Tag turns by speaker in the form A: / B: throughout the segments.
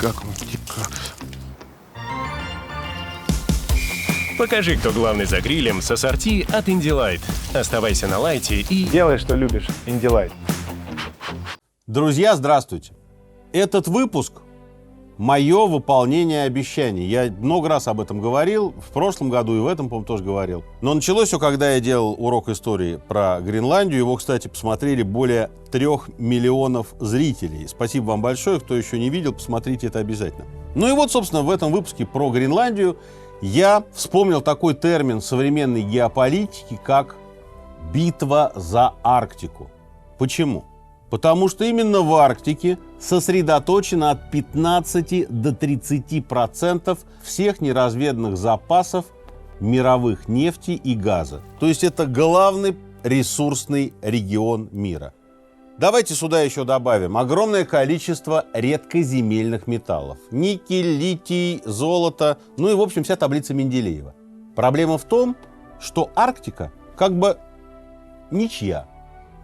A: Как мультикакс.
B: Покажи, кто главный за грилем с ассорти от Indy Light. Оставайся на лайте и...
A: Делай, что любишь. Indy Light.
C: Друзья, здравствуйте. Этот выпуск – мое выполнение обещаний. Я много раз об этом говорил, в прошлом году и в этом, по-моему, тоже говорил. Но началось все, когда я делал урок истории про Гренландию. Его, кстати, посмотрели более 3 миллионов зрителей. Спасибо вам большое. Кто еще не видел, посмотрите это обязательно. Ну и вот, собственно, в этом выпуске про Гренландию я вспомнил такой термин современной геополитики, как «битва за Арктику». Почему? Потому что именно в Арктике сосредоточено от 15 до 30% всех неразведанных запасов мировых нефти и газа. То есть это главный ресурсный регион мира. Давайте сюда еще добавим огромное количество редкоземельных металлов. Никель, литий, золото, ну и, в общем, вся таблица Менделеева. Проблема в том, что Арктика как бы ничья.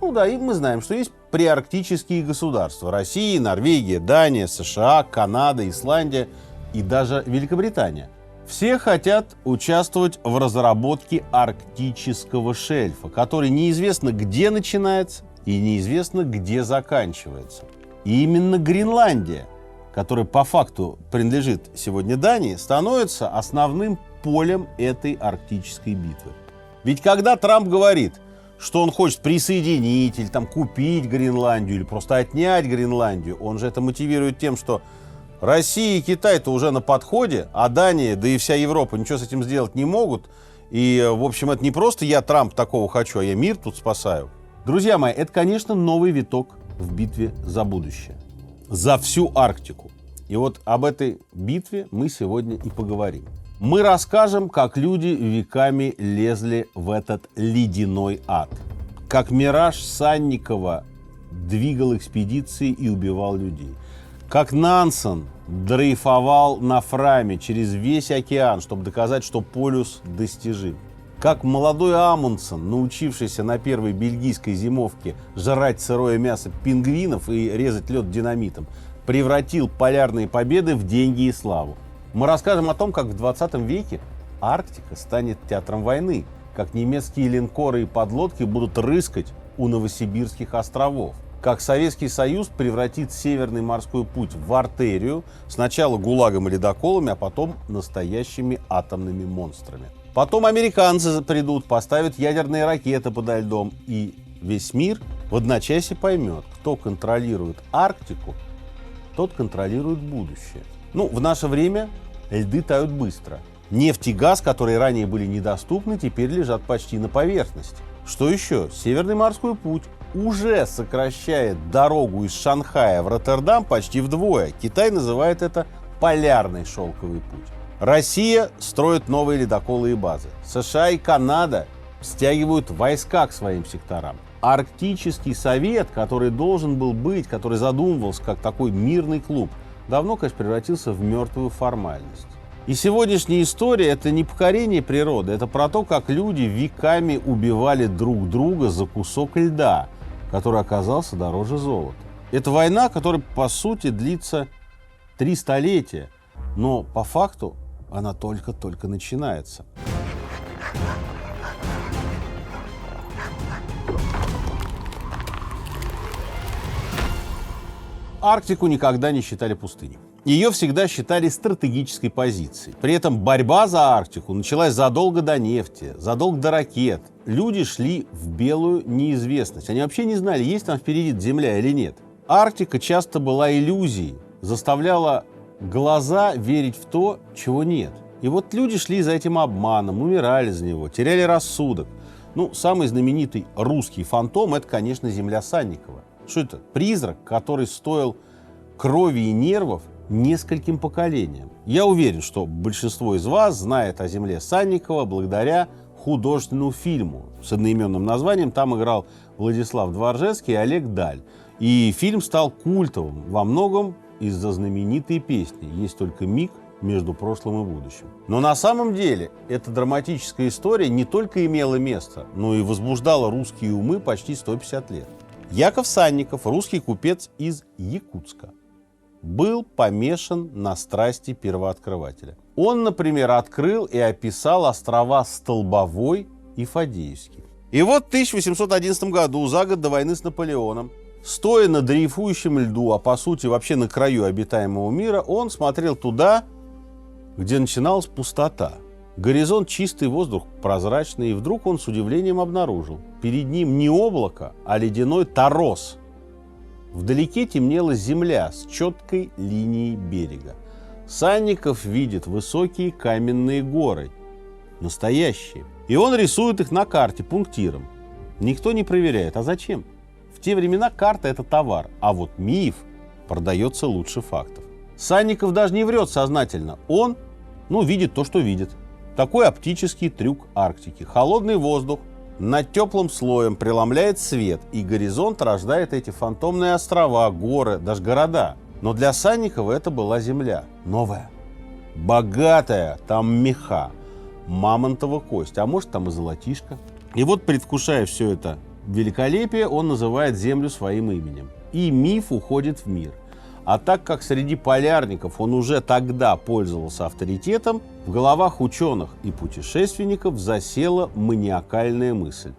C: Ну да, и мы знаем, что есть приарктические государства. Россия, Норвегия, Дания, США, Канада, Исландия и даже Великобритания. Все хотят участвовать в разработке арктического шельфа, который неизвестно где начинается и неизвестно где заканчивается. И именно Гренландия, которая по факту принадлежит сегодня Дании, становится основным полем этой арктической битвы. Ведь когда Трамп говорит, что он хочет присоединить или там купить Гренландию, или просто отнять Гренландию, он же это мотивирует тем, что Россия и Китай-то уже на подходе, а Дания, да и вся Европа ничего с этим сделать не могут. И, в общем, это не просто я, Трамп, такого хочу, а я мир тут спасаю. Друзья мои, это, конечно, новый виток в битве за будущее. За всю Арктику. И вот об этой битве мы сегодня и поговорим. Мы расскажем, как люди веками лезли в этот ледяной ад. Как мираж Санникова двигал экспедиции и убивал людей. Как Нансен дрейфовал на Фраме через весь океан, чтобы доказать, что полюс достижим. Как молодой Амундсен, научившийся на первой бельгийской зимовке жрать сырое мясо пингвинов и резать лед динамитом, превратил полярные победы в деньги и славу. Мы расскажем о том, как в 20 веке Арктика станет театром войны, как немецкие линкоры и подлодки будут рыскать у Новосибирских островов, как Советский Союз превратит Северный морской путь в артерию, сначала ГУЛАГом и ледоколами, а потом настоящими атомными монстрами. Потом американцы придут, поставят ядерные ракеты подо льдом, и весь мир в одночасье поймет, кто контролирует Арктику, тот контролирует будущее. Ну, в наше время льды тают быстро. Нефть и газ, которые ранее были недоступны, теперь лежат почти на поверхности. Что еще? Северный морской путь уже сокращает дорогу из Шанхая в Роттердам почти вдвое. Китай называет это полярный шелковый путь. Россия строит новые ледоколы и базы. США и Канада стягивают войска к своим секторам. Арктический совет, который должен был быть, который задумывался как такой мирный клуб, давно, конечно, превратился в мертвую формальность. И сегодняшняя история – это не покорение природы, это про то, как люди веками убивали друг друга за кусок льда, который оказался дороже золота. Это война, которая, по сути, длится 3 столетия, но по факту она только-только начинается. Арктику никогда не считали пустыней. Ее всегда считали стратегической позицией. При этом борьба за Арктику началась задолго до нефти, задолго до ракет. Люди шли в белую неизвестность. Они вообще не знали, есть там впереди Земля или нет. Арктика часто была иллюзией, заставляла глаза верить в то, чего нет. И вот люди шли за этим обманом, умирали за него, теряли рассудок. Ну, самый знаменитый русский фантом – это, конечно, земля Санникова. Что это? Призрак, который стоил крови и нервов нескольким поколениям. Я уверен, что большинство из вас знает о земле Санникова благодаря художественному фильму с одноименным названием. Там играл Владислав Дворжецкий и Олег Даль. И фильм стал культовым во многом из-за знаменитой песни «Есть только миг между прошлым и будущим». Но на самом деле эта драматическая история не только имела место, но и возбуждала русские умы почти 150 лет. Яков Санников, русский купец из Якутска, был помешан на страсти первооткрывателя. Он, например, открыл и описал острова Столбовой и Фадеевский. И вот в 1811 году, за год до войны с Наполеоном, стоя на дрейфующем льду, а по сути вообще на краю обитаемого мира, он смотрел туда, где начиналась пустота. Горизонт, чистый, воздух прозрачный, и вдруг он с удивлением обнаружил. Перед ним не облако, а ледяной торос. Вдалеке темнела земля с четкой линией берега. Санников видит высокие каменные горы. Настоящие. И он рисует их на карте пунктиром. Никто не проверяет. А зачем? В те времена карта – это товар, а вот миф продается лучше фактов. Санников даже не врет сознательно. Он, видит то, что видит. Такой оптический трюк Арктики. Холодный воздух над теплым слоем преломляет свет, и горизонт рождает эти фантомные острова, горы, даже города. Но для Санникова это была земля. Новая, богатая, там меха, мамонтова кость, а может там и золотишко. И вот, предвкушая все это великолепие, он называет землю своим именем. И миф уходит в мир. А так как среди полярников он уже тогда пользовался авторитетом, в головах ученых и путешественников засела маниакальная мысль.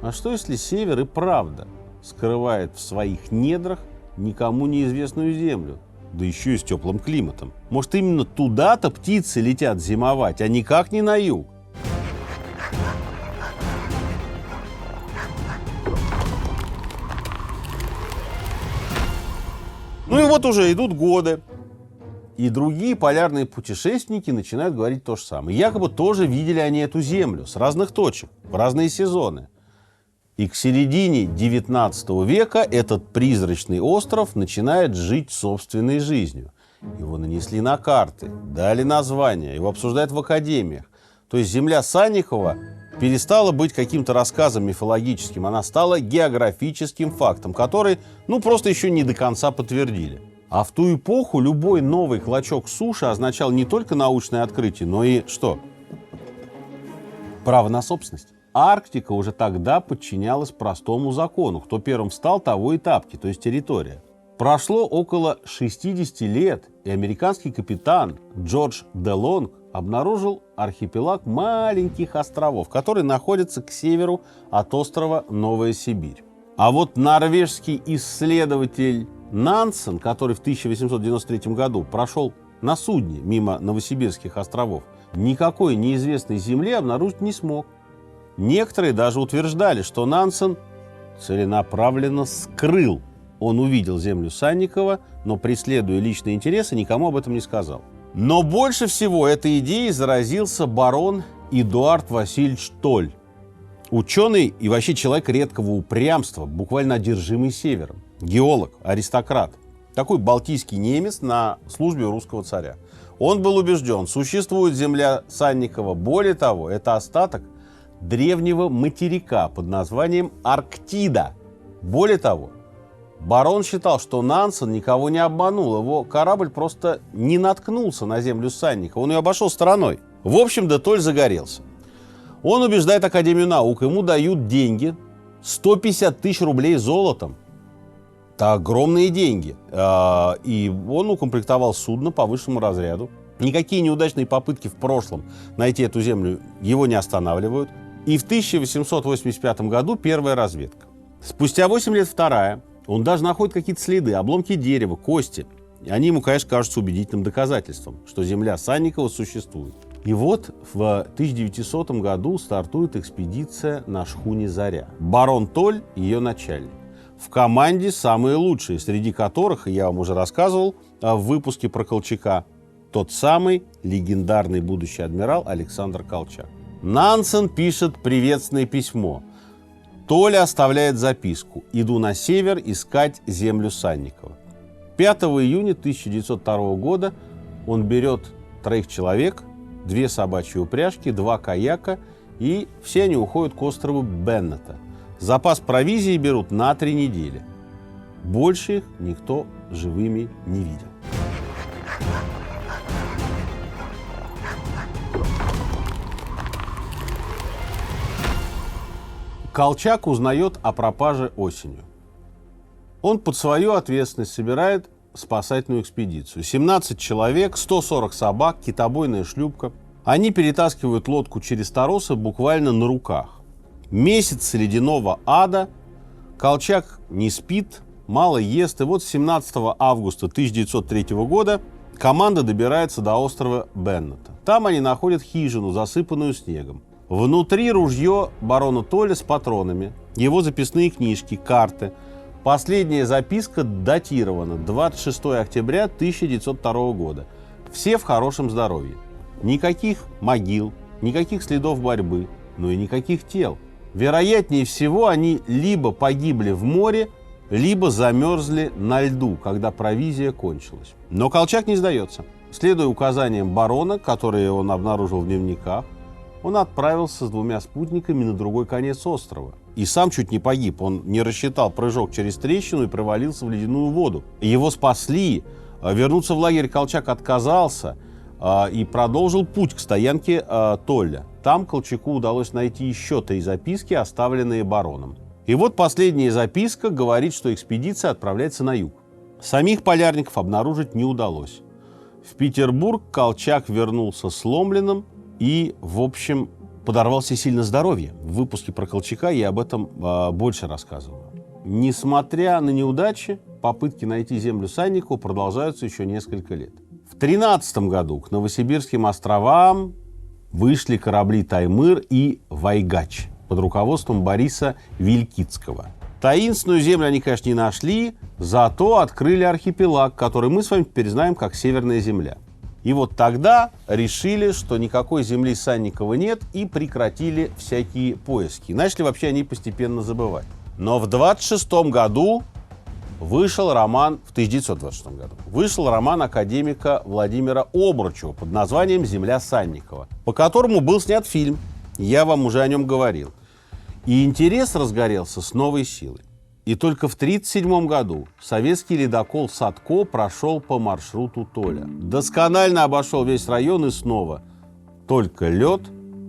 C: А что если Север и правда скрывает в своих недрах никому неизвестную землю, да еще и с теплым климатом? Может, именно туда-то птицы летят зимовать, а никак не на юг? Ну и вот уже идут годы, и другие полярные путешественники начинают говорить то же самое. Якобы тоже видели они эту землю с разных точек, в разные сезоны. И к середине 19 века этот призрачный остров начинает жить собственной жизнью. Его нанесли на карты, дали название, его обсуждают в академиях. То есть земля Санникова перестала быть каким-то рассказом мифологическим, она стала географическим фактом, который, просто еще не до конца подтвердили. А в ту эпоху любой новый клочок суши означал не только научное открытие, но и что? Право на собственность. Арктика уже тогда подчинялась простому закону. Кто первым встал, того и тапки, то есть территория. Прошло около 60 лет, и американский капитан Джордж Де Лонг обнаружил архипелаг маленьких островов, которые находятся к северу от острова Новая Сибирь. А вот норвежский исследователь Нансен, который в 1893 году прошел на судне мимо Новосибирских островов, никакой неизвестной земли обнаружить не смог. Некоторые даже утверждали, что Нансен целенаправленно скрыл. Он увидел землю Санникова, но, преследуя личные интересы, никому об этом не сказал. Но больше всего этой идеей заразился барон Эдуард Васильевич Толь. Ученый и вообще человек редкого упрямства, буквально одержимый севером. Геолог, аристократ. Такой балтийский немец на службе у русского царя. Он был убежден, существует земля Санникова. Более того, это остаток древнего материка под названием Арктида. Более того, барон считал, что Нансен никого не обманул. Его корабль просто не наткнулся на землю Санникова. Он ее обошел стороной. В общем, де Толь загорелся. Он убеждает Академию наук. Ему дают деньги. 150 тысяч рублей золотом. Это огромные деньги. И он укомплектовал судно по высшему разряду. Никакие неудачные попытки в прошлом найти эту землю его не останавливают. И в 1885 году первая разведка. Спустя 8 лет вторая. Он даже находит какие-то следы, обломки дерева, кости. И они ему, конечно, кажутся убедительным доказательством, что земля Санникова существует. И вот в 1900 году стартует экспедиция на шхуне «Заря». Барон Толь – ее начальник. В команде самые лучшие, среди которых, я вам уже рассказывал в выпуске про Колчака, тот самый легендарный будущий адмирал Александр Колчак. Нансен пишет приветственное письмо. Толя оставляет записку: «Иду на север искать землю Санникова». 5 июня 1902 года он берет 3 человек, 2 собачьи упряжки, 2 каяка, и все они уходят к острову Беннета. Запас провизии берут на 3 недели. Больше их никто живыми не видел. Колчак узнает о пропаже осенью. Он под свою ответственность собирает спасательную экспедицию. 17 человек, 140 собак, китобойная шлюпка. Они перетаскивают лодку через торосы буквально на руках. Месяц ледяного ада, Колчак не спит, мало ест. И вот 17 августа 1903 года команда добирается до острова Беннета. Там они находят хижину, засыпанную снегом. Внутри ружье барона Толля с патронами, его записные книжки, карты. Последняя записка датирована 26 октября 1902 года. Все в хорошем здоровье. Никаких могил, никаких следов борьбы, но и никаких тел. Вероятнее всего, они либо погибли в море, либо замерзли на льду, когда провизия кончилась. Но Колчак не сдается. Следуя указаниям барона, которые он обнаружил в дневниках, он отправился с 2 спутниками на другой конец острова. И сам чуть не погиб. Он не рассчитал прыжок через трещину и провалился в ледяную воду. Его спасли. Вернуться в лагерь Колчак отказался и продолжил путь к стоянке Толля. Там Колчаку удалось найти еще 3 записки, оставленные бароном. И вот последняя записка говорит, что экспедиция отправляется на юг. Самих полярников обнаружить не удалось. В Петербург Колчак вернулся сломленным и, в общем, подорвал себе сильно здоровье. В выпуске про Колчака я об этом больше рассказывал. Несмотря на неудачи, попытки найти землю Санникову продолжаются еще несколько лет. В 13 году к Новосибирским островам вышли корабли «Таймыр» и «Вайгач» под руководством Бориса Вилькицкого. Таинственную землю они, конечно, не нашли, зато открыли архипелаг, который мы с вами теперь знаем как Северная земля. И вот тогда решили, что никакой земли Санникова нет, и прекратили всякие поиски. Начали вообще они постепенно забывать. Но в 1926 году вышел роман, в 1926 году, вышел роман академика Владимира Обручева под названием «Земля Санникова», по которому был снят фильм. Я вам уже о нем говорил. И интерес разгорелся с новой силой. И только в 1937 году советский ледокол «Садко» прошел по маршруту Толля. Досконально обошел весь район и снова только лед,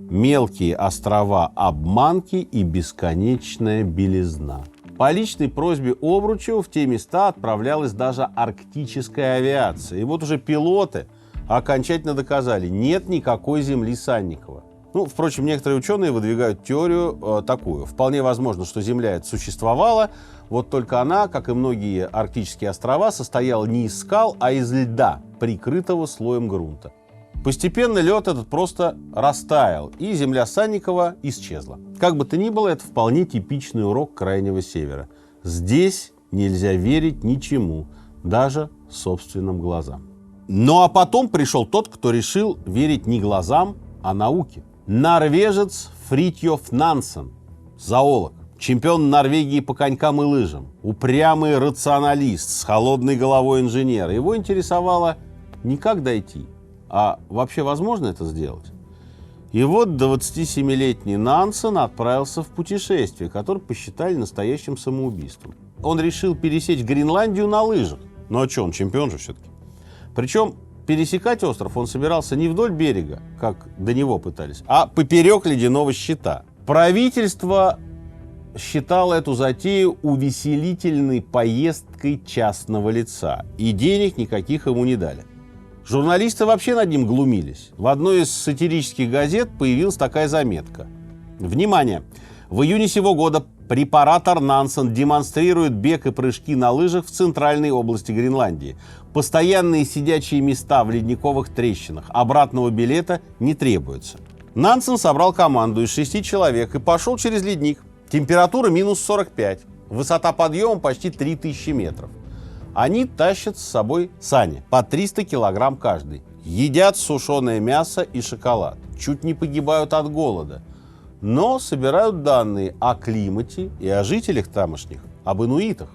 C: мелкие острова Обманки и бесконечная белизна. По личной просьбе Обручева в те места отправлялась даже арктическая авиация. И вот уже пилоты окончательно доказали, нет никакой земли Санникова. Впрочем, некоторые ученые выдвигают теорию такую. Вполне возможно, что Земля эта существовала, вот только она, как и многие арктические острова, состояла не из скал, а из льда, прикрытого слоем грунта. Постепенно лед этот просто растаял, и Земля Санникова исчезла. Как бы то ни было, это вполне типичный урок Крайнего Севера. Здесь нельзя верить ничему, даже собственным глазам. Ну а потом пришел тот, кто решил верить не глазам, а науке. Норвежец Фритьёф Нансен, зоолог, чемпион Норвегии по конькам и лыжам, упрямый рационалист с холодной головой инженера. Его интересовало не как дойти, а вообще возможно это сделать. И вот 27-летний Нансен отправился в путешествие, которое посчитали настоящим самоубийством. Он решил пересечь Гренландию на лыжах. Ну а что, он чемпион же все-таки. Причем пересекать остров он собирался не вдоль берега, как до него пытались, а поперек ледяного щита. Правительство считало эту затею увеселительной поездкой частного лица, и денег никаких ему не дали. Журналисты вообще над ним глумились. В одной из сатирических газет появилась такая заметка. Внимание! В июне сего года препаратор Нансен демонстрирует бег и прыжки на лыжах в центральной области Гренландии. Постоянные сидячие места в ледниковых трещинах. Обратного билета не требуется. Нансен собрал команду из 6 человек и пошел через ледник. Температура минус 45. Высота подъема почти 3000 метров. Они тащат с собой сани по 300 килограмм каждый. Едят сушеное мясо и шоколад. Чуть не погибают от голода. Но собирают данные о климате и о жителях тамошних, об инуитах.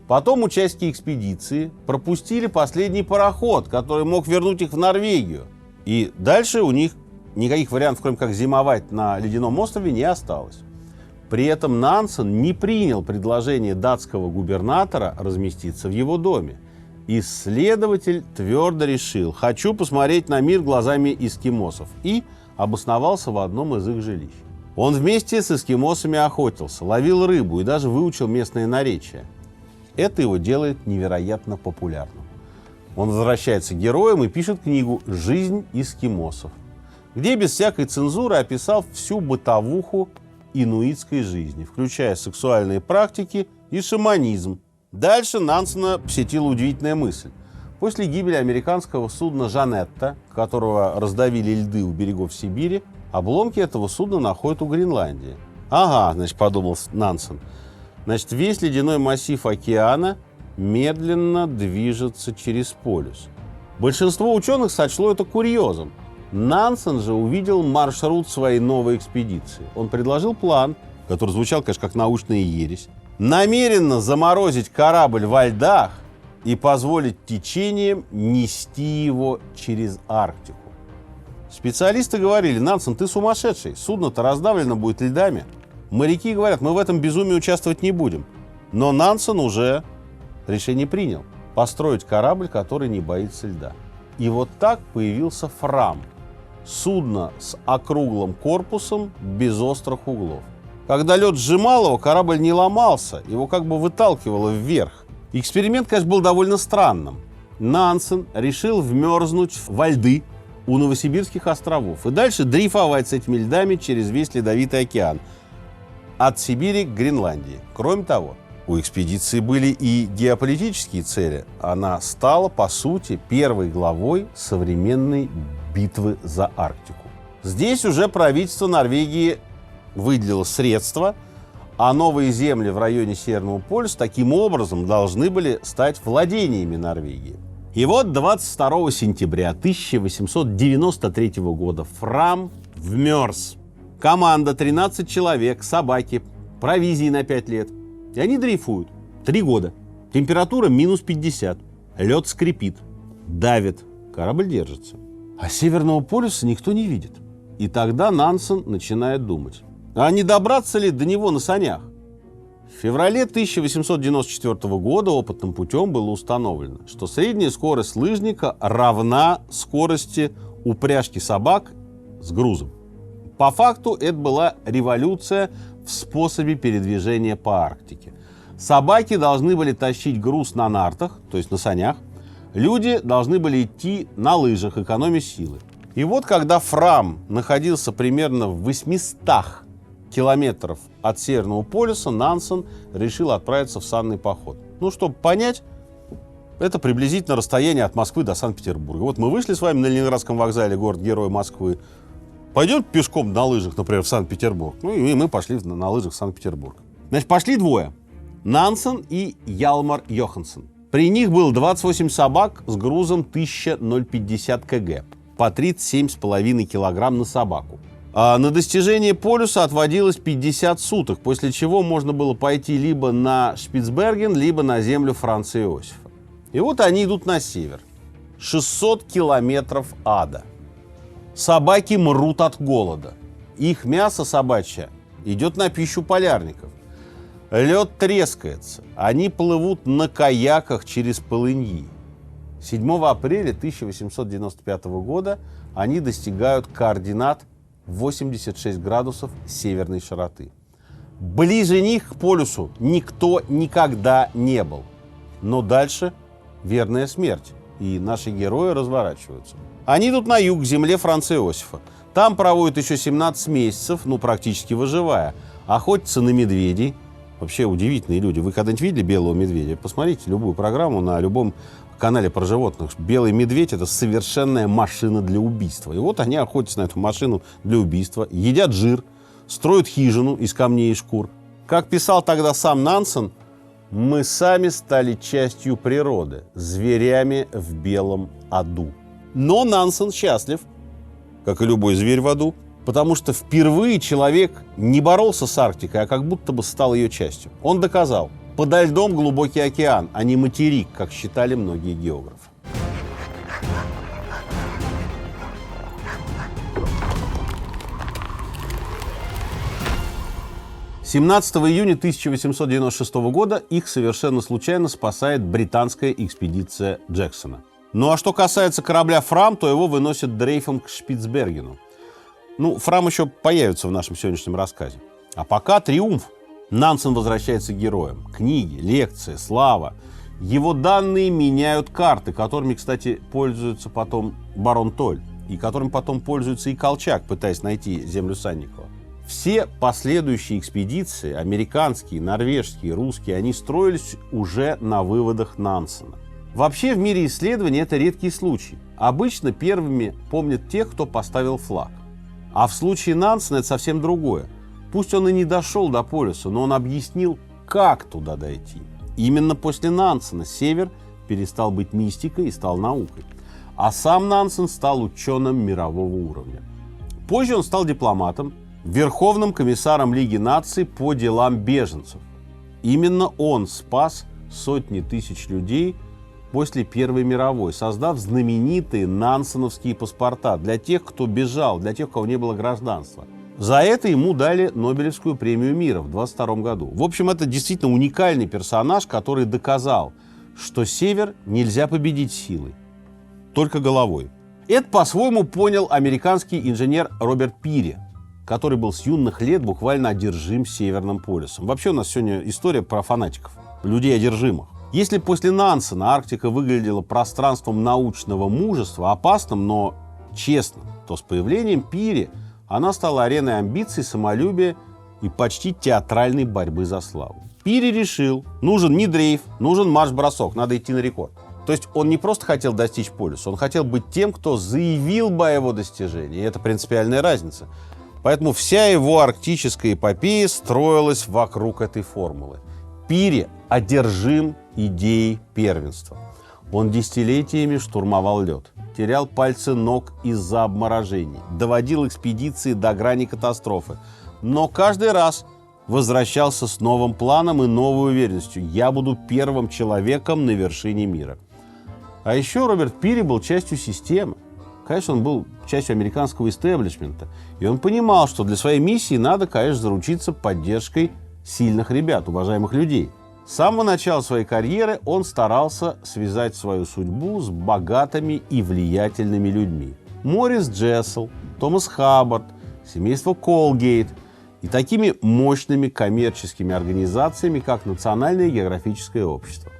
C: Потом участники экспедиции пропустили последний пароход, который мог вернуть их в Норвегию. И дальше у них никаких вариантов, кроме как зимовать на ледяном острове, не осталось. При этом Нансен не принял предложение датского губернатора разместиться в его доме. Исследователь твердо решил: хочу посмотреть на мир глазами эскимосов, и обосновался в одном из их жилищ. Он вместе с эскимосами охотился, ловил рыбу и даже выучил местное наречие. Это его делает невероятно популярным. Он возвращается героем и пишет книгу «Жизнь эскимосов», где без всякой цензуры описал всю бытовуху инуитской жизни, включая сексуальные практики и шаманизм. Дальше Нансена посетила удивительная мысль. После гибели американского судна «Жанетта», которого раздавили льды у берегов Сибири, обломки этого судна находят у Гренландии. Ага, значит, подумал Нансен. Значит, весь ледяной массив океана медленно движется через полюс. Большинство ученых сочло это курьезом. Нансен же увидел маршрут своей новой экспедиции. Он предложил план, который звучал, конечно, как научная ересь, намеренно заморозить корабль во льдах и позволить течением нести его через Арктику. Специалисты говорили: Нансен, ты сумасшедший, судно-то раздавлено будет льдами. Моряки говорят: мы в этом безумии участвовать не будем. Но Нансен уже решение принял – построить корабль, который не боится льда. И вот так появился Фрам – судно с округлым корпусом без острых углов. Когда лед сжимал его, корабль не ломался, его как бы выталкивало вверх. Эксперимент, конечно, был довольно странным. Нансен решил вмерзнуть во льды у Новосибирских островов и дальше дрейфовать с этими льдами через весь Ледовитый океан от Сибири к Гренландии. Кроме того, у экспедиции были и геополитические цели. Она стала, по сути, первой главой современной битвы за Арктику. Здесь уже правительство Норвегии выделило средства, а новые земли в районе Северного полюса таким образом должны были стать владениями Норвегии. И вот 22 сентября 1893 года Фрам вмерз. Команда 13 человек, собаки, провизии на 5 лет. И они дрейфуют 3 года. Температура минус 50. Лед скрипит, давит. Корабль держится. А Северного полюса никто не видит. И тогда Нансен начинает думать: а не добраться ли до него на санях? В феврале 1894 года опытным путем было установлено, что средняя скорость лыжника равна скорости упряжки собак с грузом. По факту это была революция в способе передвижения по Арктике. Собаки должны были тащить груз на нартах, то есть на санях. Люди должны были идти на лыжах, экономя силы. И вот когда Фрам находился примерно в 800 километров от Северного полюса, Нансен решил отправиться в санный поход. Ну, чтобы понять, это приблизительно расстояние от Москвы до Санкт-Петербурга. Вот мы вышли с вами на Ленинградском вокзале, город-герой Москвы. Пойдем пешком на лыжах, например, в Санкт-Петербург. Ну, и мы пошли на лыжах в Санкт-Петербург. Значит, пошли двое. Нансен и Ялмар Йоханссон. При них было 28 собак с грузом 1050 кг, по 37,5 килограмм на собаку. А на достижение полюса отводилось 50 суток, после чего можно было пойти либо на Шпицберген, либо на землю Франца Иосифа. И вот они идут на север. 600 километров ада. Собаки мрут от голода. Их мясо собачье идет на пищу полярников. Лед трескается. Они плывут на каяках через полыньи. 7 апреля 1895 года они достигают координат 86 градусов северной широты. Ближе них к полюсу никто никогда не был. Но дальше верная смерть, и наши герои разворачиваются. Они идут на юг, к земле Франца Иосифа. Там проводят еще 17 месяцев, практически выживая. Охотятся на медведей. Вообще удивительные люди. Вы когда-нибудь видели белого медведя? Посмотрите любую программу на любом канале про животных. Белый медведь — это совершенная машина для убийства. И вот они охотятся на эту машину для убийства, едят жир, строят хижину из камней и шкур. Как писал тогда сам Нансен, мы сами стали частью природы, зверями в белом аду. Но Нансен счастлив, как и любой зверь в аду, потому что впервые человек не боролся с Арктикой, а как будто бы стал ее частью. Он доказал: подо льдом глубокий океан, а не материк, как считали многие географы. «17 июня 1896 года их совершенно случайно спасает британская экспедиция Джексона. Ну а что касается корабля «Фрам», то его выносят дрейфом к Шпицбергену. «Фрам» еще появится в нашем сегодняшнем рассказе. А пока триумф. Нансен возвращается героем. Книги, лекции, слава. Его данные меняют карты, которыми, кстати, пользуется потом барон Толь, и которым потом пользуется и Колчак, пытаясь найти землю Санникова. Все последующие экспедиции, американские, норвежские, русские, они строились уже на выводах Нансена. Вообще в мире исследований это редкий случай. Обычно первыми помнят тех, кто поставил флаг. А в случае Нансена это совсем другое. Пусть он и не дошел до полюса, но он объяснил, как туда дойти. Именно после Нансена Север перестал быть мистикой и стал наукой. А сам Нансен стал ученым мирового уровня. Позже он стал дипломатом, верховным комиссаром Лиги наций по делам беженцев. Именно он спас сотни тысяч людей после Первой мировой, создав знаменитые нансеновские паспорта для тех, кто бежал, для тех, у кого не было гражданства. За это ему дали Нобелевскую премию мира в 1922 году. В общем, это действительно уникальный персонаж, который доказал, что Север нельзя победить силой, только головой. Это по-своему понял американский инженер Роберт Пири, который был с юных лет буквально одержим Северным полюсом. Вообще у нас сегодня история про фанатиков, людей одержимых. Если после Нансена Арктика выглядела пространством научного мужества, опасным, но честным, то с появлением Пири она стала ареной амбиций, самолюбия и почти театральной борьбы за славу. Пири решил, нужен не дрейф, нужен марш-бросок, надо идти на рекорд. То есть он не просто хотел достичь полюса, он хотел быть тем, кто заявил бы о его достижении. И это принципиальная разница. Поэтому вся его арктическая эпопея строилась вокруг этой формулы. Пири одержим идеей первенства. Он десятилетиями штурмовал лед, терял пальцы ног из-за обморожений, доводил экспедиции до грани катастрофы. Но каждый раз возвращался с новым планом и новой уверенностью. Я буду первым человеком на вершине мира. А еще Роберт Пири был частью системы. Конечно, он был частью американского истеблишмента. И он понимал, что для своей миссии надо, конечно, заручиться поддержкой сильных ребят, уважаемых людей. С самого начала своей карьеры он старался связать свою судьбу с богатыми и влиятельными людьми. Морис Джессел, Томас Хаббард, семейство Колгейт и такими мощными коммерческими организациями, как Национальное географическое общество.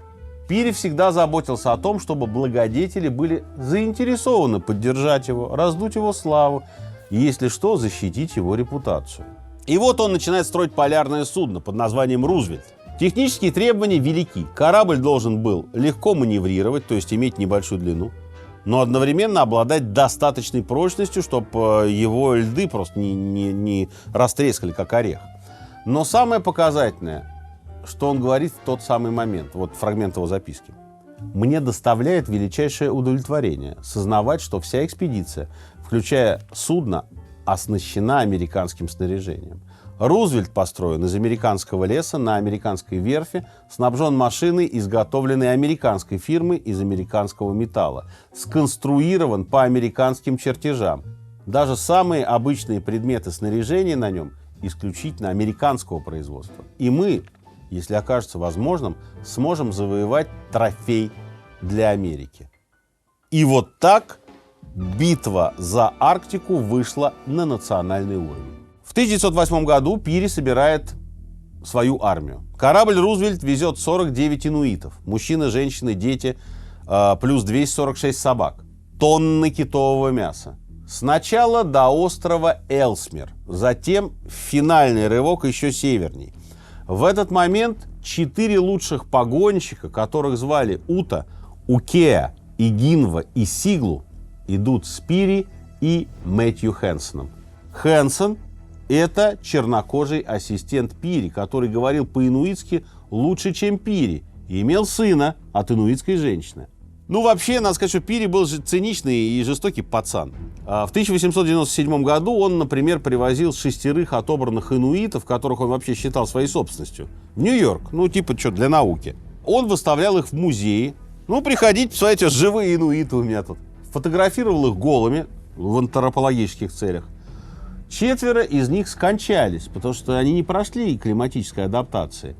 C: Пири всегда заботился о том, чтобы благодетели были заинтересованы поддержать его, раздуть его славу и, если что, защитить его репутацию. И вот он начинает строить полярное судно под названием «Рузвельт». Технические требования велики. Корабль должен был легко маневрировать, то есть иметь небольшую длину, но одновременно обладать достаточной прочностью, чтобы его льды просто не растрескали, как орех. Но самое показательное, что он говорит в тот самый момент, вот фрагмент его записки. «Мне доставляет величайшее удовлетворение сознавать, что вся экспедиция, включая судно, оснащена американским снаряжением. Рузвельт построен из американского леса на американской верфи, снабжен машиной, изготовленной американской фирмой из американского металла, сконструирован по американским чертежам. Даже самые обычные предметы снаряжения на нем исключительно американского производства. И мы, если окажется возможным, сможем завоевать трофей для Америки». И вот так битва за Арктику вышла на национальный уровень. В 1908 году Пири собирает свою армию. Корабль «Рузвельт» везет 49 инуитов. Мужчины, женщины, дети, плюс 246 собак. Тонны китового мяса. Сначала до острова Элсмер, затем финальный рывок еще северней. В этот момент 4 лучших погонщика, которых звали Ута, Укеа, Игинва и Сиглу, идут с Пири и Мэтью Хэнсоном. Хэнсон — это чернокожий ассистент Пири, который говорил по-инуитски лучше, чем Пири, и имел сына от инуитской женщины. Ну, вообще, надо сказать, что Пири был циничный и жестокий пацан. В 1897 году он, например, привозил 6 отобранных инуитов, которых он вообще считал своей собственностью, в Нью-Йорк, ну, типа, что, для науки. Он выставлял их в музее. Ну, приходите, посмотрите, живые инуиты у меня тут. Фотографировал их голыми в антропологических целях. 4 из них скончались, потому что они не прошли климатической адаптации.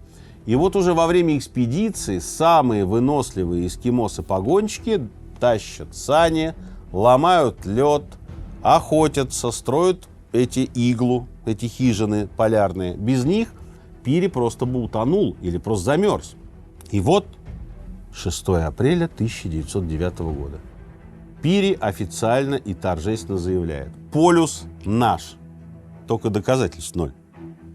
C: И вот уже во время экспедиции самые выносливые эскимосы-погонщики тащат сани, ломают лед, охотятся, строят эти иглу, эти хижины полярные. Без них Пири просто бы утонул или просто замерз. И вот 6 апреля 1909 года. Пири официально и торжественно заявляет: полюс наш. Только доказательств ноль.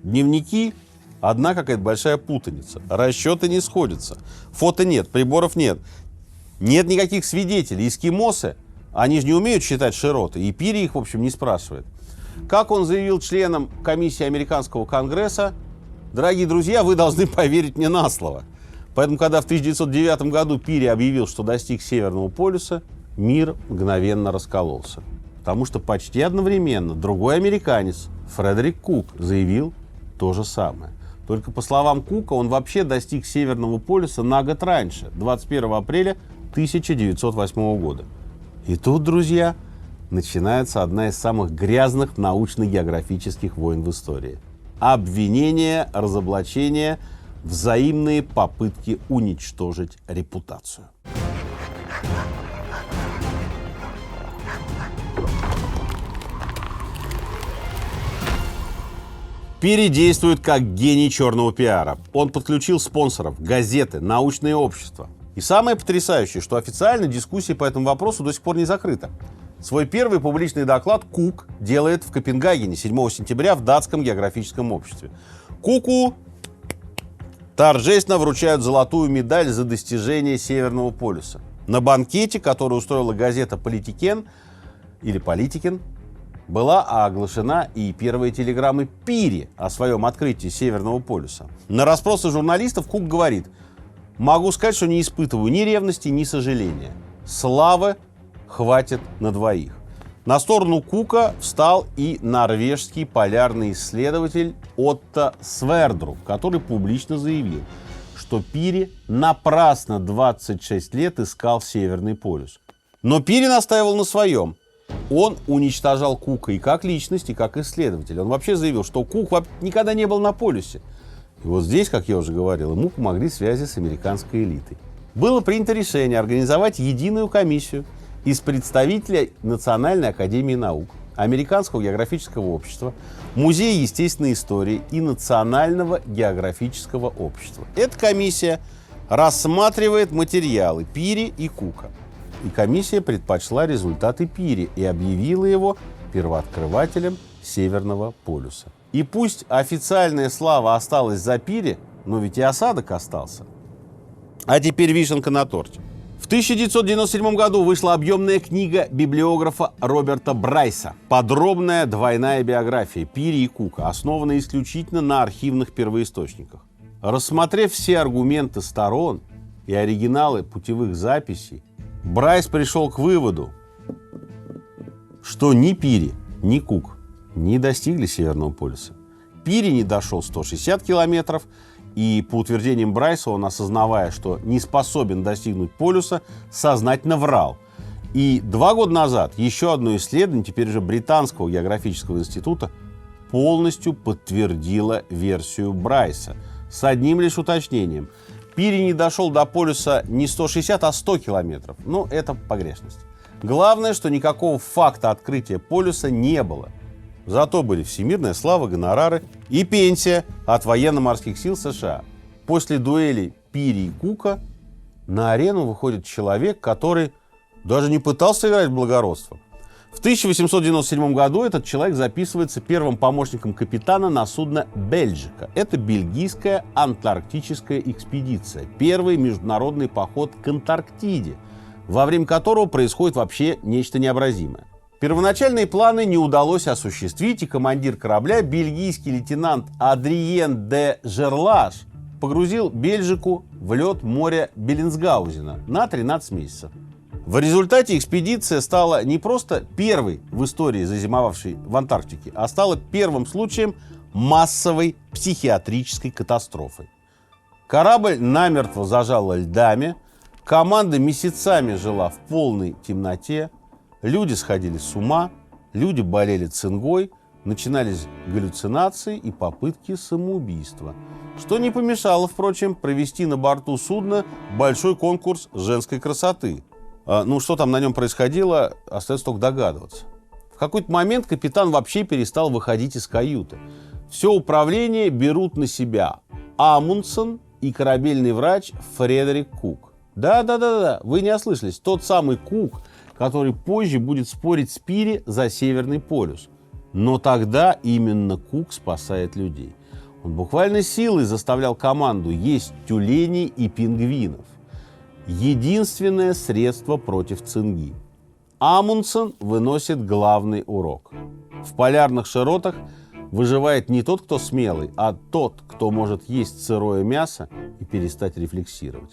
C: Дневники — одна какая-то большая путаница. Расчеты не сходятся. Фото нет, приборов нет. Нет никаких свидетелей. Эскимосы, они же не умеют считать широты. И Пири их, в общем, не спрашивает. Как он заявил членам комиссии Американского конгресса: дорогие друзья, вы должны поверить мне на слово. Поэтому, когда в 1909 году Пири объявил, что достиг Северного полюса, мир мгновенно раскололся. Потому что почти одновременно другой американец, Фредерик Кук, заявил то же самое. Только по словам Кука, он вообще достиг Северного полюса на год раньше, 21 апреля 1908 года. И тут, друзья, начинается одна из самых грязных научно-географических войн в истории. Обвинения, разоблачения, взаимные попытки уничтожить репутацию. Пири действует как гений черного пиара. Он подключил спонсоров, газеты, научные общества. И самое потрясающее, что официально дискуссия по этому вопросу до сих пор не закрыта. Свой первый публичный доклад Кук делает в Копенгагене 7 сентября в датском географическом обществе. Куку торжественно вручают золотую медаль за достижение Северного полюса. На банкете, который устроила газета «Политикен» или «Политикен», была оглашена и первая телеграмма Пири о своем открытии Северного полюса. На расспросы журналистов Кук говорит: могу сказать, что не испытываю ни ревности, ни сожаления. Славы хватит на двоих. На сторону Кука встал и норвежский полярный исследователь Отто Свердруп, который публично заявил, что Пири напрасно 26 лет искал Северный полюс. Но Пири настаивал на своем. Он уничтожал Кука и как личность, и как исследователь. Он вообще заявил, что Кук никогда не был на полюсе. И вот здесь, как я уже говорил, ему помогли связи с американской элитой. Было принято решение организовать единую комиссию из представителей Национальной академии наук, Американского географического общества, Музея естественной истории и Национального географического общества. Эта комиссия рассматривает материалы Пири и Кука. И комиссия предпочла результаты Пири и объявила его первооткрывателем Северного полюса. И пусть официальная слава осталась за Пири, но ведь и осадок остался. А теперь вишенка на торте. В 1997 году вышла объемная книга библиографа Роберта Брайса «Подробная двойная биография Пири и Кука», основанная исключительно на архивных первоисточниках. Рассмотрев все аргументы сторон и оригиналы путевых записей, Брайс пришел к выводу, что ни Пири, ни Кук не достигли Северного полюса. Пири не дошел 160 километров, и по утверждениям Брайса, он, осознавая, что не способен достигнуть полюса, сознательно врал. И 2 года назад еще одно исследование, теперь уже Британского географического института, полностью подтвердило версию Брайса с одним лишь уточнением. Пири не дошел до полюса не 160, а 100 километров. Ну, это погрешность. Главное, что никакого факта открытия полюса не было. Зато были всемирная слава, гонорары и пенсия от военно-морских сил США. После дуэли Пири и Кука на арену выходит человек, который даже не пытался играть в благородство. В 1897 году этот человек записывается первым помощником капитана на судно «Бельджика». Это бельгийская антарктическая экспедиция, первый международный поход к Антарктиде, во время которого происходит вообще нечто необразимое. Первоначальные планы не удалось осуществить, и командир корабля, бельгийский лейтенант Адриен де Жерлаш, погрузил Бельджику в лед моря Беллинсгаузена на 13 месяцев. В результате экспедиция стала не просто первой в истории зазимовавшей в Антарктике, а стала первым случаем массовой психиатрической катастрофы. Корабль намертво зажало льдами, команда месяцами жила в полной темноте, люди сходили с ума, люди болели цингой, начинались галлюцинации и попытки самоубийства, что не помешало, впрочем, провести на борту судна большой конкурс женской красоты. Ну, что там на нем происходило, остается только догадываться. В какой-то момент капитан вообще перестал выходить из каюты. Все управление берут на себя Амундсен и корабельный врач Фредерик Кук. Да, вы не ослышались. Тот самый Кук, который позже будет спорить с Пири за Северный полюс. Но тогда именно Кук спасает людей. Он буквально силой заставлял команду есть тюленей и пингвинов. Единственное средство против цинги. Амундсен выносит главный урок. В полярных широтах выживает не тот, кто смелый, а тот, кто может есть сырое мясо и перестать рефлексировать.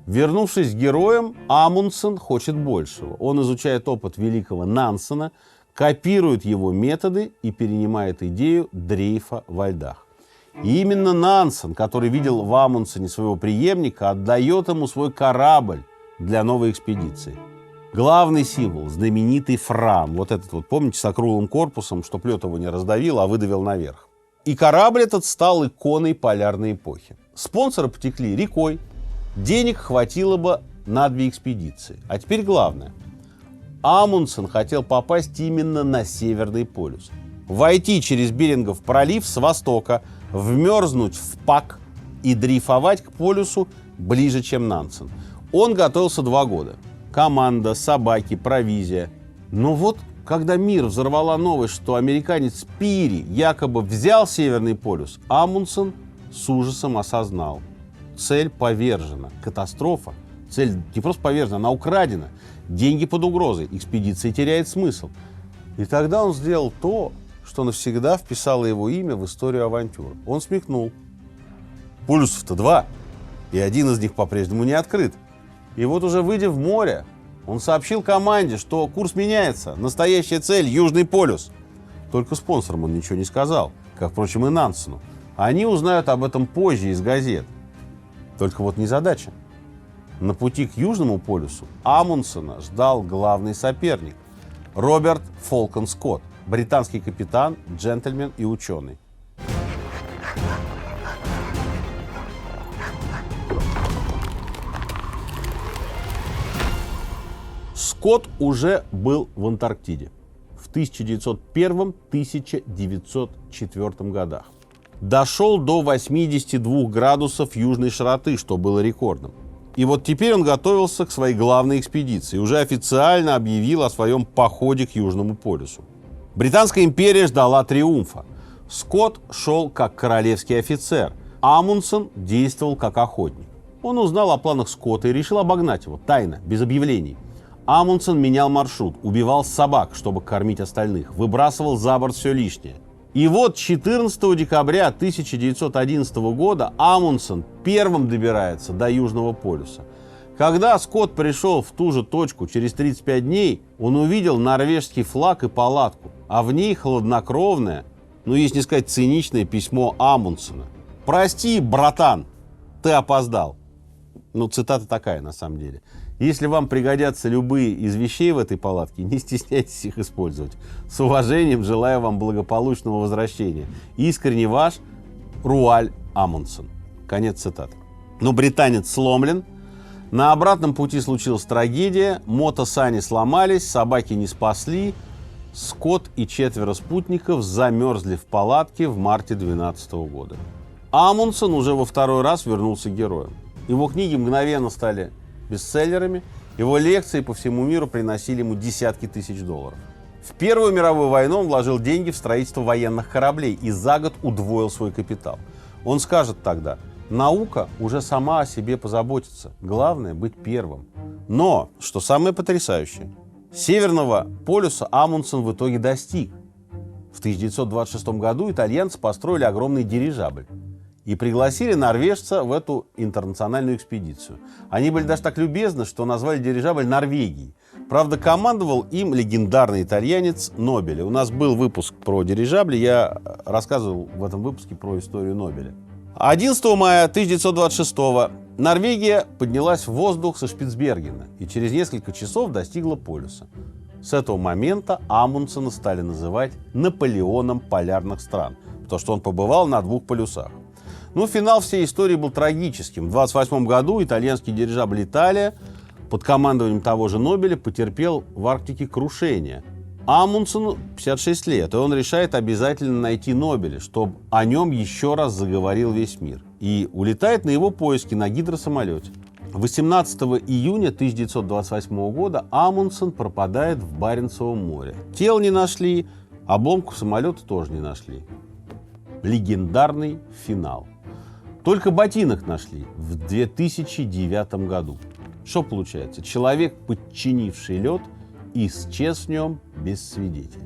C: Вернувшись к героям, Амундсен хочет большего. Он изучает опыт великого Нансена, копирует его методы и перенимает идею дрейфа во льдах. И именно Нансен, который видел в Амундсене своего преемника, отдает ему свой корабль для новой экспедиции. Главный символ – знаменитый Фрам. Вот этот вот, помните, с округлым корпусом, чтоб лед его не раздавил, а выдавил наверх. И корабль этот стал иконой полярной эпохи. Спонсоры потекли рекой. Денег хватило бы на 2 экспедиции. А теперь главное. Амундсен хотел попасть именно на Северный полюс. Войти через Берингов пролив с востока, вмерзнуть в Пак и дрейфовать к полюсу ближе, чем Нансен. Он готовился 2 года. Команда, собаки, провизия. Но вот, когда мир взорвала новость, что американец Пири якобы взял Северный полюс, Амундсен с ужасом осознал. Цель повержена. Катастрофа. Цель не просто повержена, она украдена. Деньги под угрозой. Экспедиция теряет смысл. И тогда он сделал то, что навсегда вписало его имя в историю авантюр. Он смекнул. Полюсов-то 2, и один из них по-прежнему не открыт. И вот уже выйдя в море, он сообщил команде, что курс меняется. Настоящая цель – Южный полюс. Только спонсорам он ничего не сказал, как, впрочем, и Нансену. Они узнают об этом позже из газет. Только вот незадача. На пути к Южному полюсу Амундсена ждал главный соперник – Роберт Фолкон Скотт, британский капитан, джентльмен и ученый. Скотт уже был в Антарктиде в 1901-1904 годах. Дошел до 82 градусов южной широты, что было рекордом. И вот теперь он готовился к своей главной экспедиции и уже официально объявил о своем походе к Южному полюсу. Британская империя ждала триумфа. Скотт шел как королевский офицер, Амундсен действовал как охотник. Он узнал о планах Скотта и решил обогнать его, тайно, без объявлений. Амундсен менял маршрут, убивал собак, чтобы кормить остальных, выбрасывал за борт все лишнее. И вот 14 декабря 1911 года Амундсен первым добирается до Южного полюса. Когда Скотт пришел в ту же точку через 35 дней, он увидел норвежский флаг и палатку, а в ней хладнокровное, если не сказать циничное письмо Амундсена. «Прости, братан, ты опоздал». Цитата такая на самом деле. Если вам пригодятся любые из вещей в этой палатке, не стесняйтесь их использовать. С уважением желаю вам благополучного возвращения. Искренне ваш Руаль Амундсен. Конец цитаты. Но британец сломлен. На обратном пути случилась трагедия. Мотосани сломались, собаки не спасли. Скотт и 4 спутников замерзли в палатке в марте 2012 года. Амундсен уже во 2-й раз вернулся героем. Его книги мгновенно стали бестселлерами, его лекции по всему миру приносили ему десятки тысяч долларов. В Первую мировую войну он вложил деньги в строительство военных кораблей и за год удвоил свой капитал. Он скажет тогда: наука уже сама о себе позаботится, главное быть первым. Но, что самое потрясающее, Северного полюса Амундсен в итоге достиг. В 1926 году итальянцы построили огромный дирижабль и пригласили норвежца в эту интернациональную экспедицию. Они были даже так любезны, что назвали дирижабль Норвегией. Правда, командовал им легендарный итальянец Нобеле. У нас был выпуск про дирижабли, я рассказывал в этом выпуске про историю Нобеля. 11 мая 1926 Норвегия поднялась в воздух со Шпицбергена и через несколько часов достигла полюса. С этого момента Амундсена стали называть Наполеоном полярных стран, потому что он побывал на 2 полюсах. Финал всей истории был трагическим. В 1928 году итальянский дирижабль «Италия» под командованием того же Нобеля потерпел в Арктике крушение. Амундсену 56 лет, и он решает обязательно найти Нобеля, чтобы о нем еще раз заговорил весь мир. И улетает на его поиски на гидросамолете. 18 июня 1928 года Амундсен пропадает в Баренцевом море. Тел не нашли, обломков самолета тоже не нашли. Легендарный финал. Только ботинок нашли в 2009 году. Что получается? Человек, подчинивший лед, исчез в нем без свидетелей.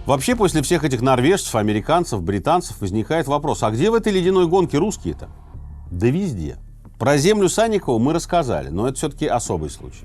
C: Вообще, после всех этих норвежцев, американцев, британцев возникает вопрос, а где в этой ледяной гонке русские-то? Да везде. Про землю Санникова мы рассказали, но это все-таки особый случай.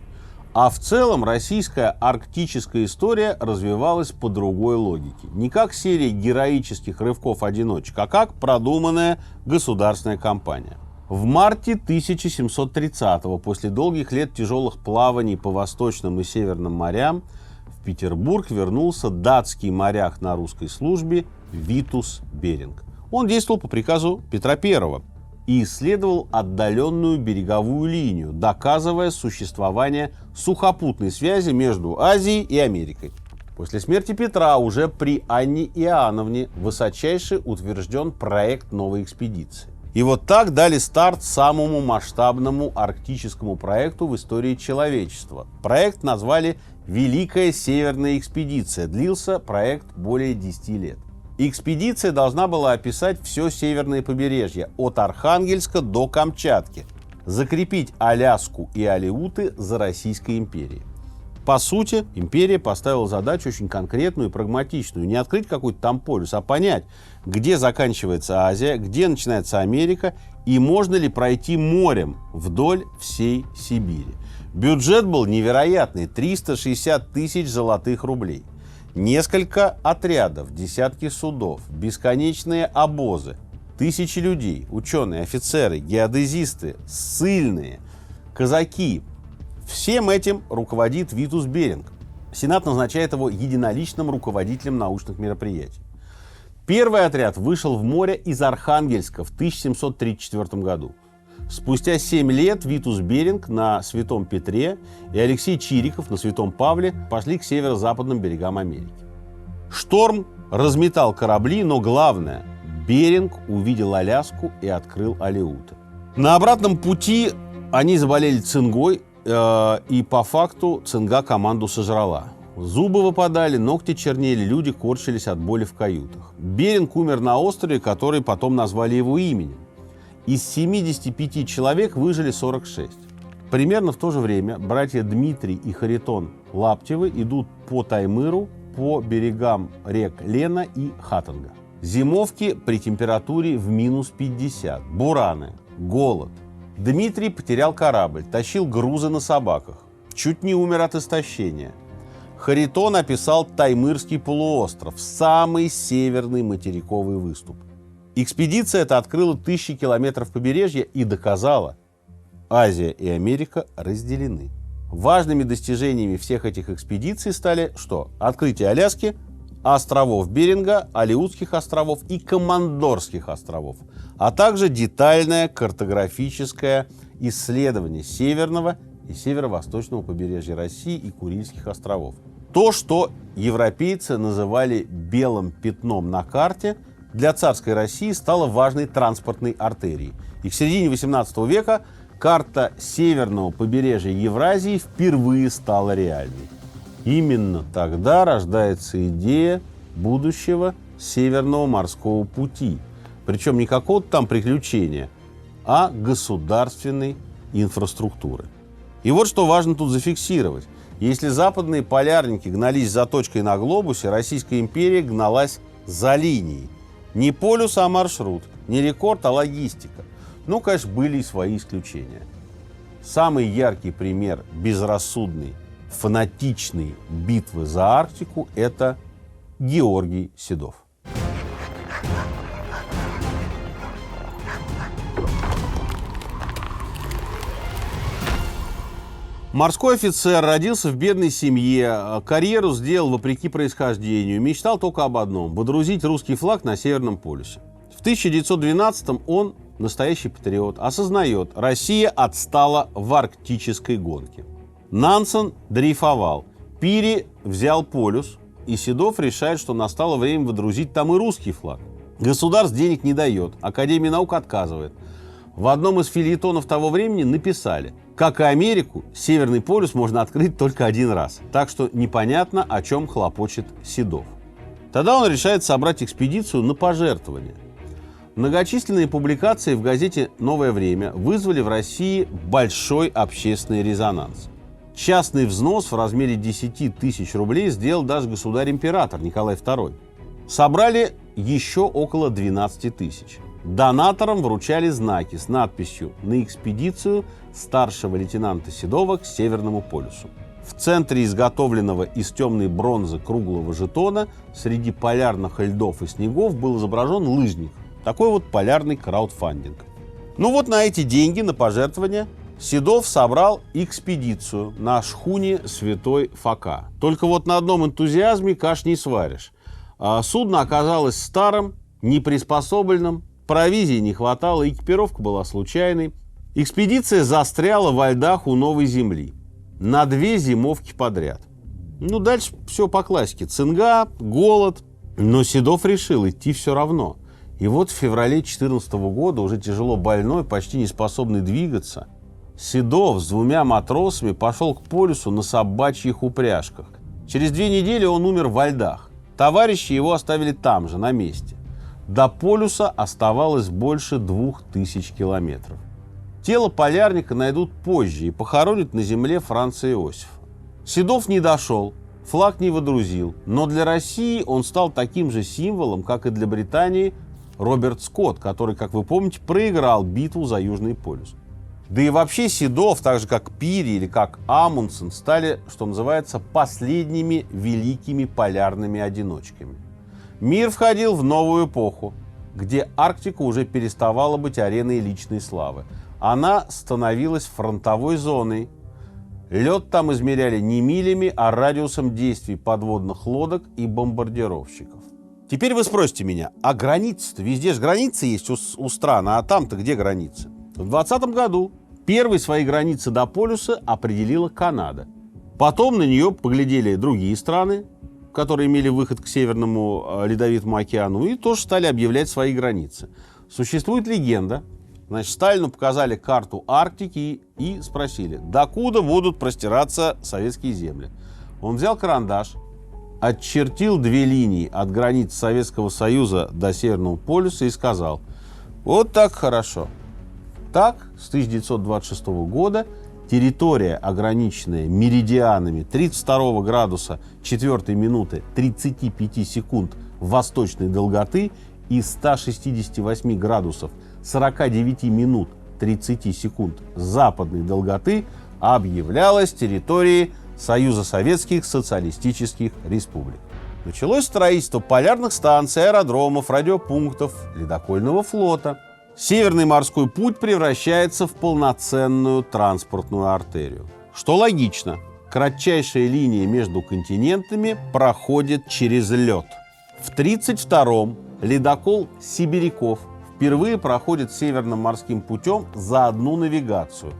C: А в целом российская арктическая история развивалась по другой логике. Не как серия героических рывков-одиночек, а как продуманная государственная кампания. В марте 1730-го, после долгих лет тяжелых плаваний по Восточным и Северным морям, в Петербург вернулся датский моряк на русской службе Витус Беринг. Он действовал по приказу Петра I и исследовал отдаленную береговую линию, доказывая существование сухопутной связи между Азией и Америкой. После смерти Петра уже при Анне Иоанновне высочайше утвержден проект новой экспедиции. И вот так дали старт самому масштабному арктическому проекту в истории человечества. Проект назвали «Великая Северная экспедиция». Длился проект более 10 лет. Экспедиция должна была описать все северное побережье, от Архангельска до Камчатки, закрепить Аляску и Алеуты за Российской империей. По сути, империя поставила задачу очень конкретную и прагматичную. Не открыть какой-то там полюс, а понять, где заканчивается Азия, где начинается Америка и можно ли пройти морем вдоль всей Сибири. Бюджет был невероятный – 360 тысяч золотых рублей. Несколько отрядов, десятки судов, бесконечные обозы, тысячи людей, ученые, офицеры, геодезисты, ссыльные, казаки. Всем этим руководит Витус Беринг. Сенат назначает его единоличным руководителем научных мероприятий. Первый отряд вышел в море из Архангельска в 1734 году. Спустя 7 лет Витус Беринг на Святом Петре и Алексей Чириков на Святом Павле пошли к северо-западным берегам Америки. Шторм разметал корабли, но главное – Беринг увидел Аляску и открыл Алеуты. На обратном пути они заболели цингой, и по факту цинга команду сожрала. Зубы выпадали, ногти чернели, люди корчились от боли в каютах. Беринг умер на острове, который потом назвали его именем. Из 75 человек выжили 46. Примерно в то же время братья Дмитрий и Харитон Лаптевы идут по Таймыру, по берегам рек Лена и Хатанга. Зимовки при температуре в минус 50, бураны, голод. Дмитрий потерял корабль, тащил грузы на собаках, чуть не умер от истощения. Харитон описал Таймырский полуостров, самый северный материковый выступ. Экспедиция эта открыла тысячи километров побережья и доказала, Азия и Америка разделены. Важными достижениями всех этих экспедиций стали что? Открытие Аляски, островов Беринга, Алеутских островов и Командорских островов, а также детальное картографическое исследование северного и северо-восточного побережья России и Курильских островов. То, что европейцы называли белым пятном на карте, для царской России стало важной транспортной артерией. И к середине XVIII века карта северного побережья Евразии впервые стала реальной. Именно тогда рождается идея будущего Северного морского пути. Причем не какого-то там приключения, а государственной инфраструктуры. И вот что важно тут зафиксировать. Если западные полярники гнались за точкой на глобусе, Российская империя гналась за линией. Не полюс, а маршрут. Не рекорд, а логистика. Ну, конечно, были и свои исключения. Самый яркий пример безрассудной, фанатичной битвы за Арктику – это Георгий Седов. Морской офицер, родился в бедной семье, карьеру сделал вопреки происхождению, мечтал только об одном – водрузить русский флаг на Северном полюсе. В 1912-м он, настоящий патриот, осознает, Россия отстала в арктической гонке. Нансен дрейфовал, Пири взял полюс и Седов решает, что настало время водрузить там и русский флаг. Государство денег не дает, Академия наук отказывает. В одном из фельетонов того времени написали: как и Америку, Северный полюс можно открыть только один раз. Так что непонятно, о чем хлопочет Седов. Тогда он решает собрать экспедицию на пожертвования. Многочисленные публикации в газете «Новое время» вызвали в России большой общественный резонанс. Частный взнос в размере 10 тысяч рублей сделал даже государь-император Николай II. Собрали еще около 12 тысяч. Донаторам вручали знаки с надписью «На экспедицию старшего лейтенанта Седова к Северному полюсу». В центре изготовленного из темной бронзы круглого жетона среди полярных льдов и снегов был изображен лыжник. Такой вот полярный краудфандинг. Ну вот на эти деньги, на пожертвования, Седов собрал экспедицию на шхуне «Святой Фока». Только вот на одном энтузиазме каш не сваришь. Судно оказалось старым, неприспособленным, провизии не хватало, экипировка была случайной. Экспедиция застряла во льдах у Новой Земли на 2 зимовки подряд. Ну, дальше все по классике. Цинга, голод. Но Седов решил идти все равно. И вот в феврале 2014 года, уже тяжело больной, почти не способный двигаться, Седов с 2 матросами пошел к полюсу на собачьих упряжках. Через 2 недели он умер во льдах. Товарищи его оставили там же, на месте. До полюса оставалось больше 2000 километров. Тело полярника найдут позже и похоронят на земле Франца Иосифа. Седов не дошел, флаг не водрузил, но для России он стал таким же символом, как и для Британии Роберт Скотт, который, как вы помните, проиграл битву за Южный полюс. Да и вообще Седов, так же как Пири или как Амундсен, стали, что называется, последними великими полярными одиночками. Мир входил в новую эпоху, где Арктика уже переставала быть ареной личной славы. Она становилась фронтовой зоной. Лед там измеряли не милями, а радиусом действий подводных лодок и бомбардировщиков. Теперь вы спросите меня, а границы-то? Везде же границы есть у стран, а там-то где границы? В 2020 году первые свои границы до полюса определила Канада. Потом на нее поглядели другие страны, которые имели выход к Северному Ледовитому океану, и тоже стали объявлять свои границы. Существует легенда. Значит, Сталину показали карту Арктики и спросили, докуда будут простираться советские земли. Он взял карандаш, отчертил 2 линии от границ Советского Союза до Северного полюса и сказал: вот так хорошо. Так, с 1926 года территория, ограниченная меридианами 32 градуса 4 минуты 35 секунд восточной долготы и 168 градусов 49 минут 30 секунд западной долготы, объявлялась территорией Союза Советских Социалистических Республик. Началось строительство полярных станций, аэродромов, радиопунктов, ледокольного флота. Северный морской путь превращается в полноценную транспортную артерию. Что логично, кратчайшая линия между континентами проходит через лед. В 1932-м ледокол «Сибиряков» впервые проходит Северным морским путем за одну навигацию.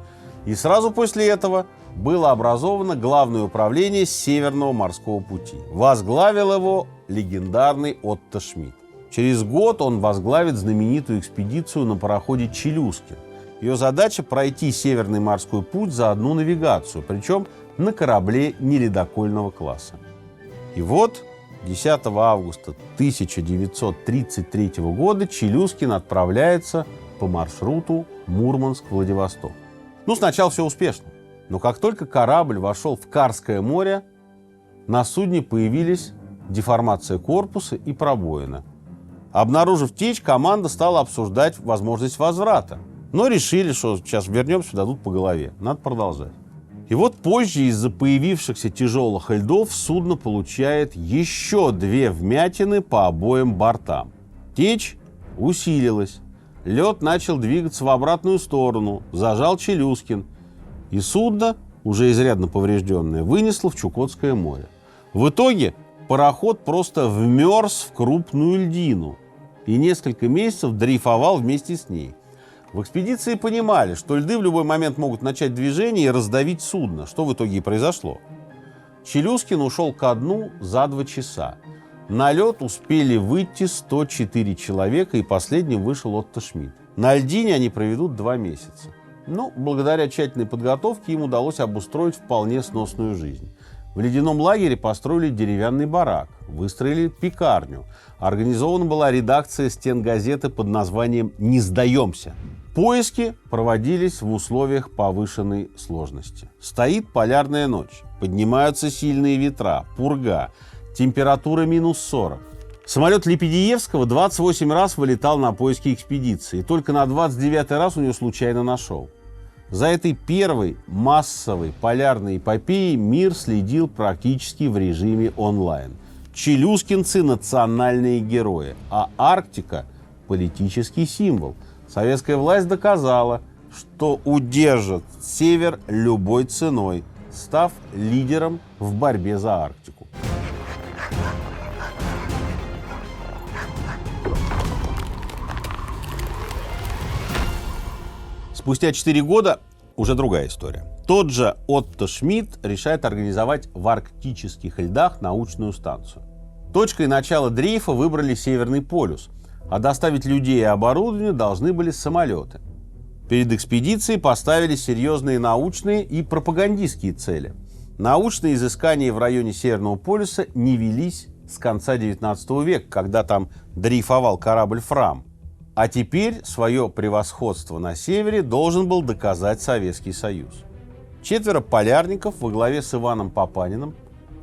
C: И сразу после этого было образовано Главное управление Северного морского пути. Возглавил его легендарный Отто Шмидт. Через год он возглавит знаменитую экспедицию на пароходе «Челюскин». Ее задача – пройти Северный морской путь за одну навигацию, причем на корабле неледокольного класса. И вот 10 августа 1933 года Челюскин отправляется по маршруту Мурманск-Владивосток. Ну, сначала все успешно. Но как только корабль вошел в Карское море, на судне появились деформация корпуса и пробоина. Обнаружив течь, команда стала обсуждать возможность возврата. Но решили, что сейчас вернемся, дадут по голове. Надо продолжать. И вот позже из-за появившихся тяжелых льдов судно получает еще 2 вмятины по обоим бортам. Течь усилилась. Лед начал двигаться в обратную сторону. Зажал Челюскин. И судно, уже изрядно поврежденное, вынесло в Чукотское море. В итоге пароход просто вмерз в крупную льдину и несколько месяцев дрейфовал вместе с ней. В экспедиции понимали, что льды в любой момент могут начать движение и раздавить судно, что в итоге и произошло. Челюскин ушел ко дну за 2 часа. На лед успели выйти 104 человека, и последним вышел Отто Шмидт. На льдине они проведут 2 месяца. Но благодаря тщательной подготовке им удалось обустроить вполне сносную жизнь. В ледяном лагере построили деревянный барак, выстроили пекарню. Организована была редакция стенгазеты под названием «Не сдаемся». Поиски проводились в условиях повышенной сложности. Стоит полярная ночь, поднимаются сильные ветра, пурга, температура -40. Самолет Лепедиевского 28 раз вылетал на поиски экспедиции, и только на 29-й раз у него случайно нашел. За этой первой массовой полярной эпопеей мир следил практически в режиме онлайн. Челюскинцы – национальные герои, а Арктика – политический символ. Советская власть доказала, что удержит Север любой ценой, став лидером в борьбе за Арктику. Спустя 4 года уже другая история. Тот же Отто Шмидт решает организовать в арктических льдах научную станцию. Точкой начала дрейфа выбрали Северный полюс, а доставить людей и оборудование должны были самолеты. Перед экспедицией поставили серьезные научные и пропагандистские цели. Научные изыскания в районе Северного полюса не велись с конца XIX века, когда там дрейфовал корабль «Фрам». А теперь свое превосходство на севере должен был доказать Советский Союз. 4 полярников во главе с Иваном Папаниным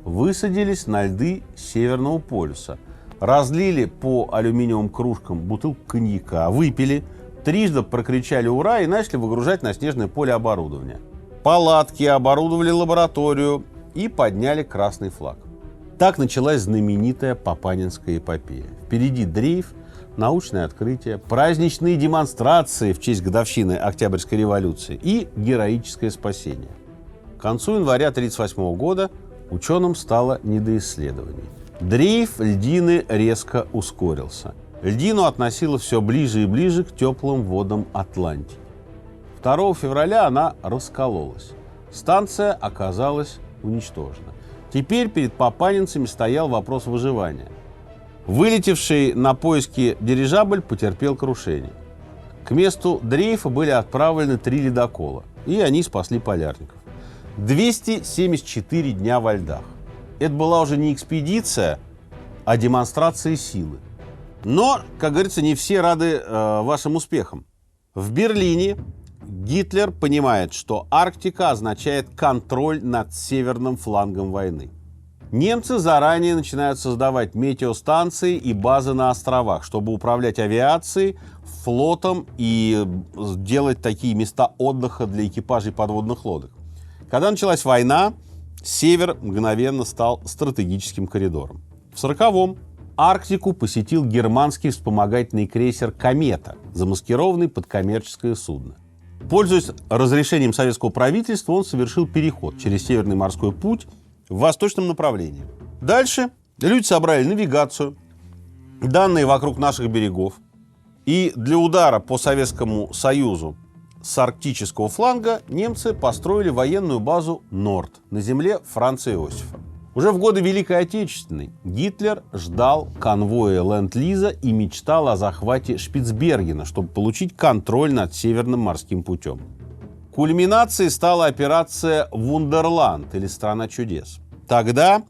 C: высадились на льды Северного полюса, разлили по алюминиевым кружкам бутылку коньяка, выпили, трижды прокричали «Ура!» и начали выгружать на снежное поле оборудование. Палатки, оборудовали лабораторию и подняли красный флаг. Так началась знаменитая Папанинская эпопея. Впереди дрейф, научные открытия, праздничные демонстрации в честь годовщины Октябрьской революции и героическое спасение. К концу января 1938 года ученым стало не до исследований. Дрейф льдины резко ускорился. Льдину относило все ближе и ближе к теплым водам Атлантики. 2 февраля она раскололась. Станция оказалась уничтожена. Теперь перед папанинцами стоял вопрос выживания. Вылетевший на поиски дирижабль потерпел крушение. К месту дрейфа были отправлены 3 ледокола, и они спасли полярников. 274 дня во льдах. Это была уже не экспедиция, а демонстрация силы. Но, как говорится, не все рады вашим успехам. В Берлине Гитлер понимает, что Арктика означает контроль над северным флангом войны. Немцы заранее начинают создавать метеостанции и базы на островах, чтобы управлять авиацией, флотом и делать такие места отдыха для экипажей подводных лодок. Когда началась война, север мгновенно стал стратегическим коридором. В 1940-м Арктику посетил германский вспомогательный крейсер «Комета», замаскированный под коммерческое судно. Пользуясь разрешением советского правительства, он совершил переход через Северный морской путь в восточном направлении. Дальше люди собрали навигацию, данные вокруг наших берегов, и для удара по Советскому Союзу с арктического фланга немцы построили военную базу «Норд» на земле Франца Иосифа. Уже в годы Великой Отечественной Гитлер ждал конвоя Ленд-Лиза и мечтал о захвате Шпицбергена, чтобы получить контроль над Северным морским путем. Кульминацией стала операция «Вундерланд» или «Страна чудес». Тогда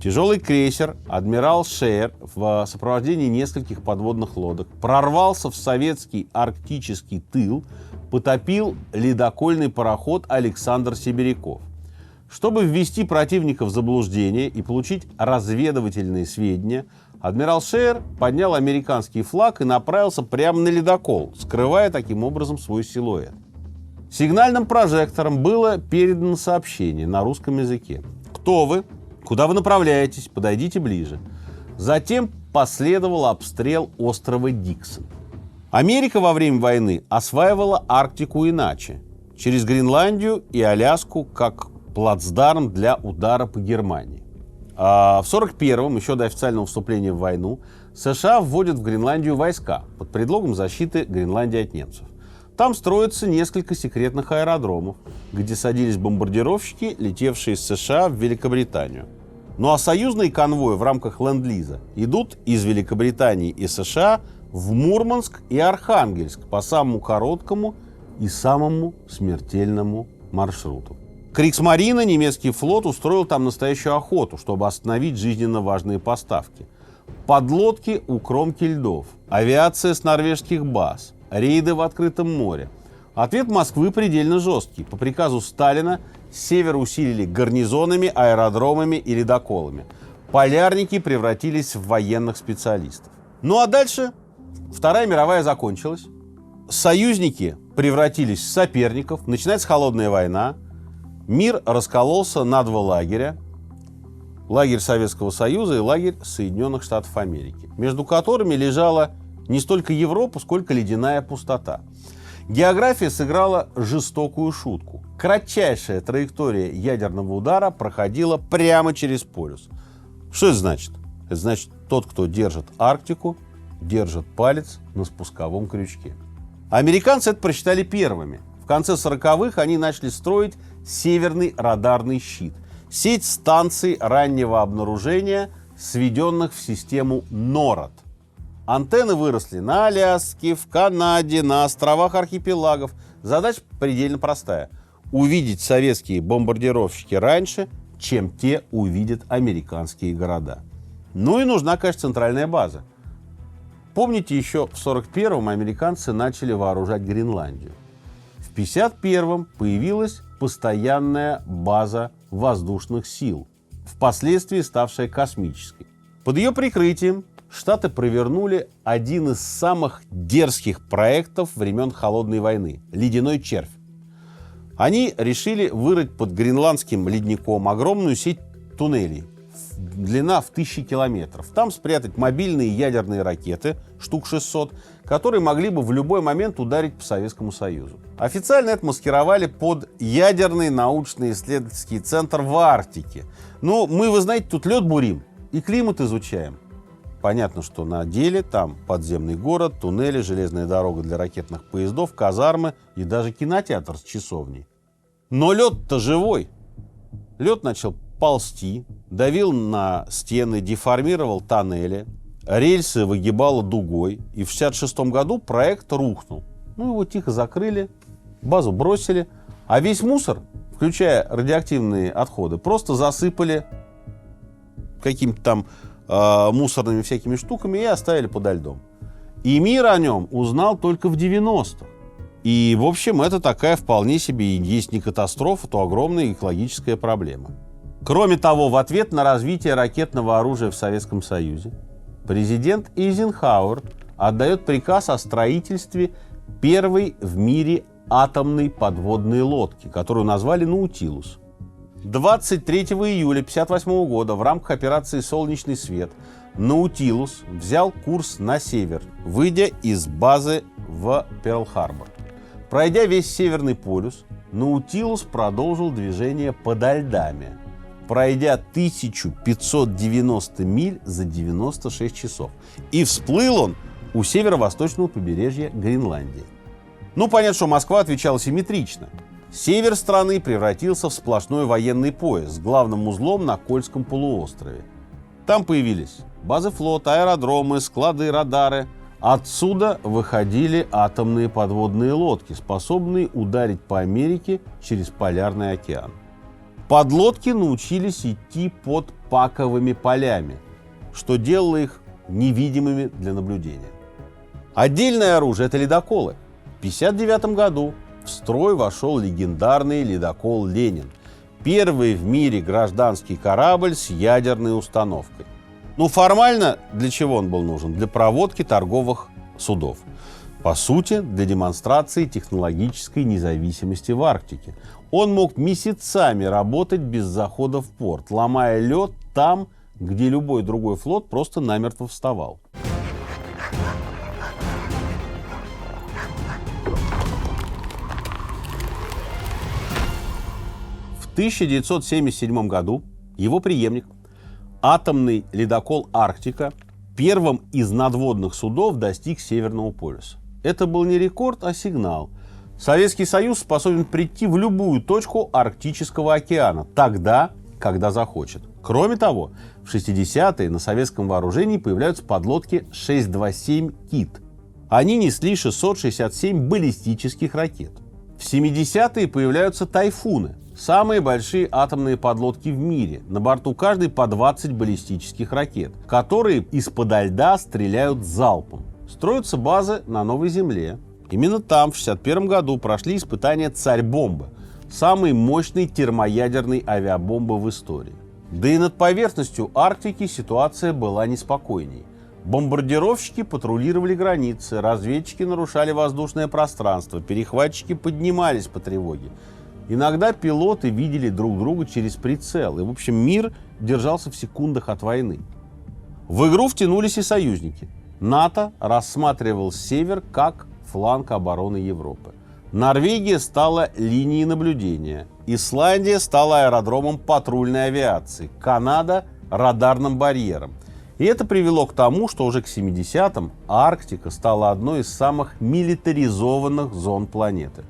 C: тяжелый крейсер «Адмирал Шеер» в сопровождении нескольких подводных лодок прорвался в советский арктический тыл, потопил ледокольный пароход «Александр Сибиряков». Чтобы ввести противника в заблуждение и получить разведывательные сведения, адмирал Шеер поднял американский флаг и направился прямо на ледокол, скрывая таким образом свой силуэт. Сигнальным прожектором было передано сообщение на русском языке. «Кто вы? Куда вы направляетесь? Подойдите ближе». Затем последовал обстрел острова Диксон. Америка во время войны осваивала Арктику иначе, через Гренландию и Аляску как плацдарм для удара по Германии. А в 1941-м, еще до официального вступления в войну, США вводят в Гренландию войска под предлогом защиты Гренландии от немцев. Там строится несколько секретных аэродромов, где садились бомбардировщики, летевшие из США в Великобританию. Ну а союзные конвои в рамках Ленд-Лиза идут из Великобритании и США в Мурманск и Архангельск по самому короткому и самому смертельному маршруту. Кригсмарина, немецкий флот, устроил там настоящую охоту, чтобы остановить жизненно важные поставки. Подлодки у кромки льдов, авиация с норвежских баз, рейды в открытом море. Ответ Москвы предельно жесткий. По приказу Сталина с севера усилили гарнизонами, аэродромами и ледоколами. Полярники превратились в военных специалистов. Ну а дальше Вторая мировая закончилась. Союзники превратились в соперников. Начинается холодная война. Мир раскололся на два лагеря. Лагерь Советского Союза и лагерь Соединенных Штатов Америки, между которыми лежала не столько Европа, сколько ледяная пустота. География сыграла жестокую шутку. Кратчайшая траектория ядерного удара проходила прямо через полюс. Что это значит? Это значит, тот, кто держит Арктику, держит палец на спусковом крючке. Американцы это просчитали первыми. В конце 40-х они начали строить Северный радарный щит. Сеть станций раннего обнаружения, сведенных в систему НОРАД. Антенны выросли на Аляске, в Канаде, на островах архипелагов. Задача предельно простая. Увидеть советские бомбардировщики раньше, чем те увидят американские города. Ну и нужна, конечно, центральная база. Помните, еще в 1941-м американцы начали вооружать Гренландию. В 1951-м появилась постоянная база воздушных сил, впоследствии ставшая космической. Под ее прикрытием Штаты провернули один из самых дерзких проектов времен Холодной войны – «Ледяной червь». Они решили вырыть под Гренландским ледником огромную сеть туннелей, длина в 1000 километров. Там спрятать мобильные ядерные ракеты, штук 600, которые могли бы в любой момент ударить по Советскому Союзу. Официально это маскировали под ядерный научно-исследовательский центр в Арктике. Ну, мы, вы знаете, тут лед бурим и климат изучаем. Понятно, что на деле там подземный город, туннели, железная дорога для ракетных поездов, казармы и даже кинотеатр с часовней. Но лед-то живой. Лед начал ползти, давил на стены, деформировал тоннели, рельсы выгибало дугой. И в 1966 году проект рухнул. Ну, его тихо закрыли, базу бросили, а весь мусор, включая радиоактивные отходы, просто засыпали какими-то там мусорными всякими штуками и оставили подо льдом. И мир о нем узнал только в 90-х. И, в общем, это такая вполне себе, есть не катастрофа, то огромная экологическая проблема. Кроме того, в ответ на развитие ракетного оружия в Советском Союзе президент Эйзенхауэр отдает приказ о строительстве первой в мире атомной подводной лодки, которую назвали «Наутилус». 23 июля 1958 года в рамках операции «Солнечный свет» «Наутилус» взял курс на север, выйдя из базы в Перл-Харбор. Пройдя весь Северный полюс, «Наутилус» продолжил движение подо льдами, пройдя 1590 миль за 96 часов. И всплыл он у северо-восточного побережья Гренландии. Ну, понятно, что Москва отвечала симметрично. Север страны превратился в сплошной военный пояс с главным узлом на Кольском полуострове. Там появились базы флота, аэродромы, склады, радары. Отсюда выходили атомные подводные лодки, способные ударить по Америке через Полярный океан. Подлодки научились идти под паковыми полями, что делало их невидимыми для наблюдения. Отдельное оружие – это ледоколы. В 1959 году в строй вошел легендарный ледокол «Ленин», первый в мире гражданский корабль с ядерной установкой. Ну, формально для чего он был нужен? Для проводки торговых судов. По сути, для демонстрации технологической независимости в Арктике. Он мог месяцами работать без захода в порт, ломая лед там, где любой другой флот просто намертво вставал. В 1977 году его преемник, атомный ледокол «Арктика», первым из надводных судов достиг Северного полюса. Это был не рекорд, а сигнал. Советский Союз способен прийти в любую точку Арктического океана, тогда, когда захочет. Кроме того, в 60-е на советском вооружении появляются подлодки 627 «Кит». Они несли 667 баллистических ракет. В 70-е появляются «Тайфуны», самые большие атомные подлодки в мире. На борту каждой по 20 баллистических ракет, которые из-подо льда стреляют залпом. Строятся базы на Новой Земле. Именно там в 1961 году прошли испытания «Царь-бомбы», самой мощной термоядерной авиабомбы в истории. Да и над поверхностью Арктики ситуация была неспокойней. Бомбардировщики патрулировали границы, разведчики нарушали воздушное пространство, перехватчики поднимались по тревоге. Иногда пилоты видели друг друга через прицел, и, в общем, мир держался в секундах от войны. В игру втянулись и союзники. НАТО рассматривал север как фланг обороны Европы. Норвегия стала линией наблюдения. Исландия стала аэродромом патрульной авиации. Канада – радарным барьером. И это привело к тому, что уже к 70-м Арктика стала одной из самых милитаризованных зон планеты.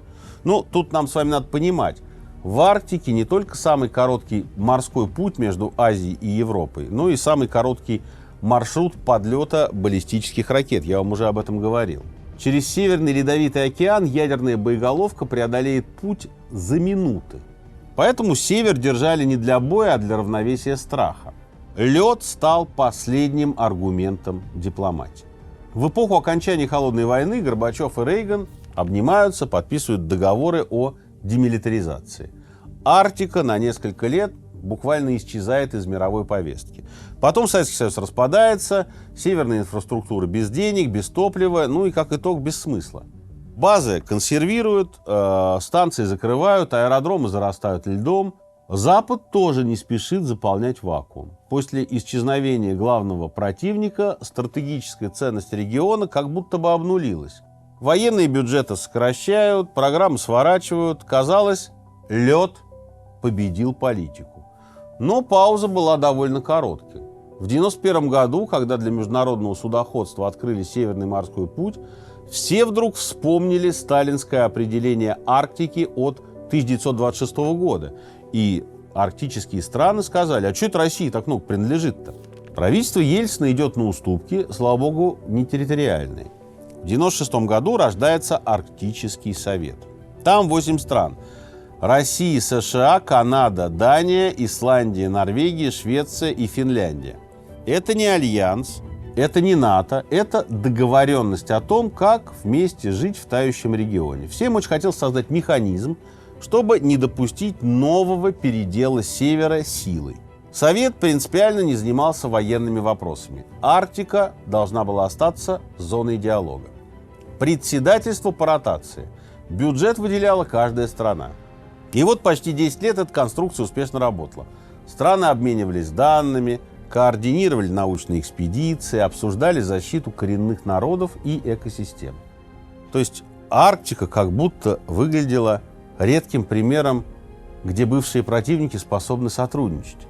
C: Ну, тут нам с вами надо понимать, в Арктике не только самый короткий морской путь между Азией и Европой, но и самый короткий маршрут подлета баллистических ракет. Я вам уже об этом говорил. Через Северный Ледовитый океан ядерная боеголовка преодолеет путь за минуты. Поэтому север держали не для боя, а для равновесия страха. Лед стал последним аргументом дипломатии. В эпоху окончания Холодной войны Горбачев и Рейган обнимаются, подписывают договоры о демилитаризации. Арктика на несколько лет буквально исчезает из мировой повестки. Потом Советский Союз распадается, северная инфраструктура без денег, без топлива, ну и как итог без смысла. Базы консервируют, станции закрывают, аэродромы зарастают льдом. Запад тоже не спешит заполнять вакуум. После исчезновения главного противника стратегическая ценность региона как будто бы обнулилась. Военные бюджеты сокращают, программы сворачивают. Казалось, лед победил политику. Но пауза была довольно короткой. В 1991 году, когда для международного судоходства открыли Северный морской путь, все вдруг вспомнили сталинское определение Арктики от 1926 года. И арктические страны сказали, а что это России так много принадлежит-то? Правительство Ельцина идет на уступки, слава богу, не территориальные. В 1996 году рождается Арктический совет. Там 8 стран. Россия, США, Канада, Дания, Исландия, Норвегия, Швеция и Финляндия. Это не альянс, это не НАТО, это договоренность о том, как вместе жить в тающем регионе. Всем очень хотелось создать механизм, чтобы не допустить нового передела севера силой. Совет принципиально не занимался военными вопросами. Арктика должна была остаться зоной диалога. Председательство по ротации. Бюджет выделяла каждая страна. И вот почти 10 лет эта конструкция успешно работала. Страны обменивались данными, координировали научные экспедиции, обсуждали защиту коренных народов и экосистем. То есть Арктика как будто выглядела редким примером, где бывшие противники способны сотрудничать.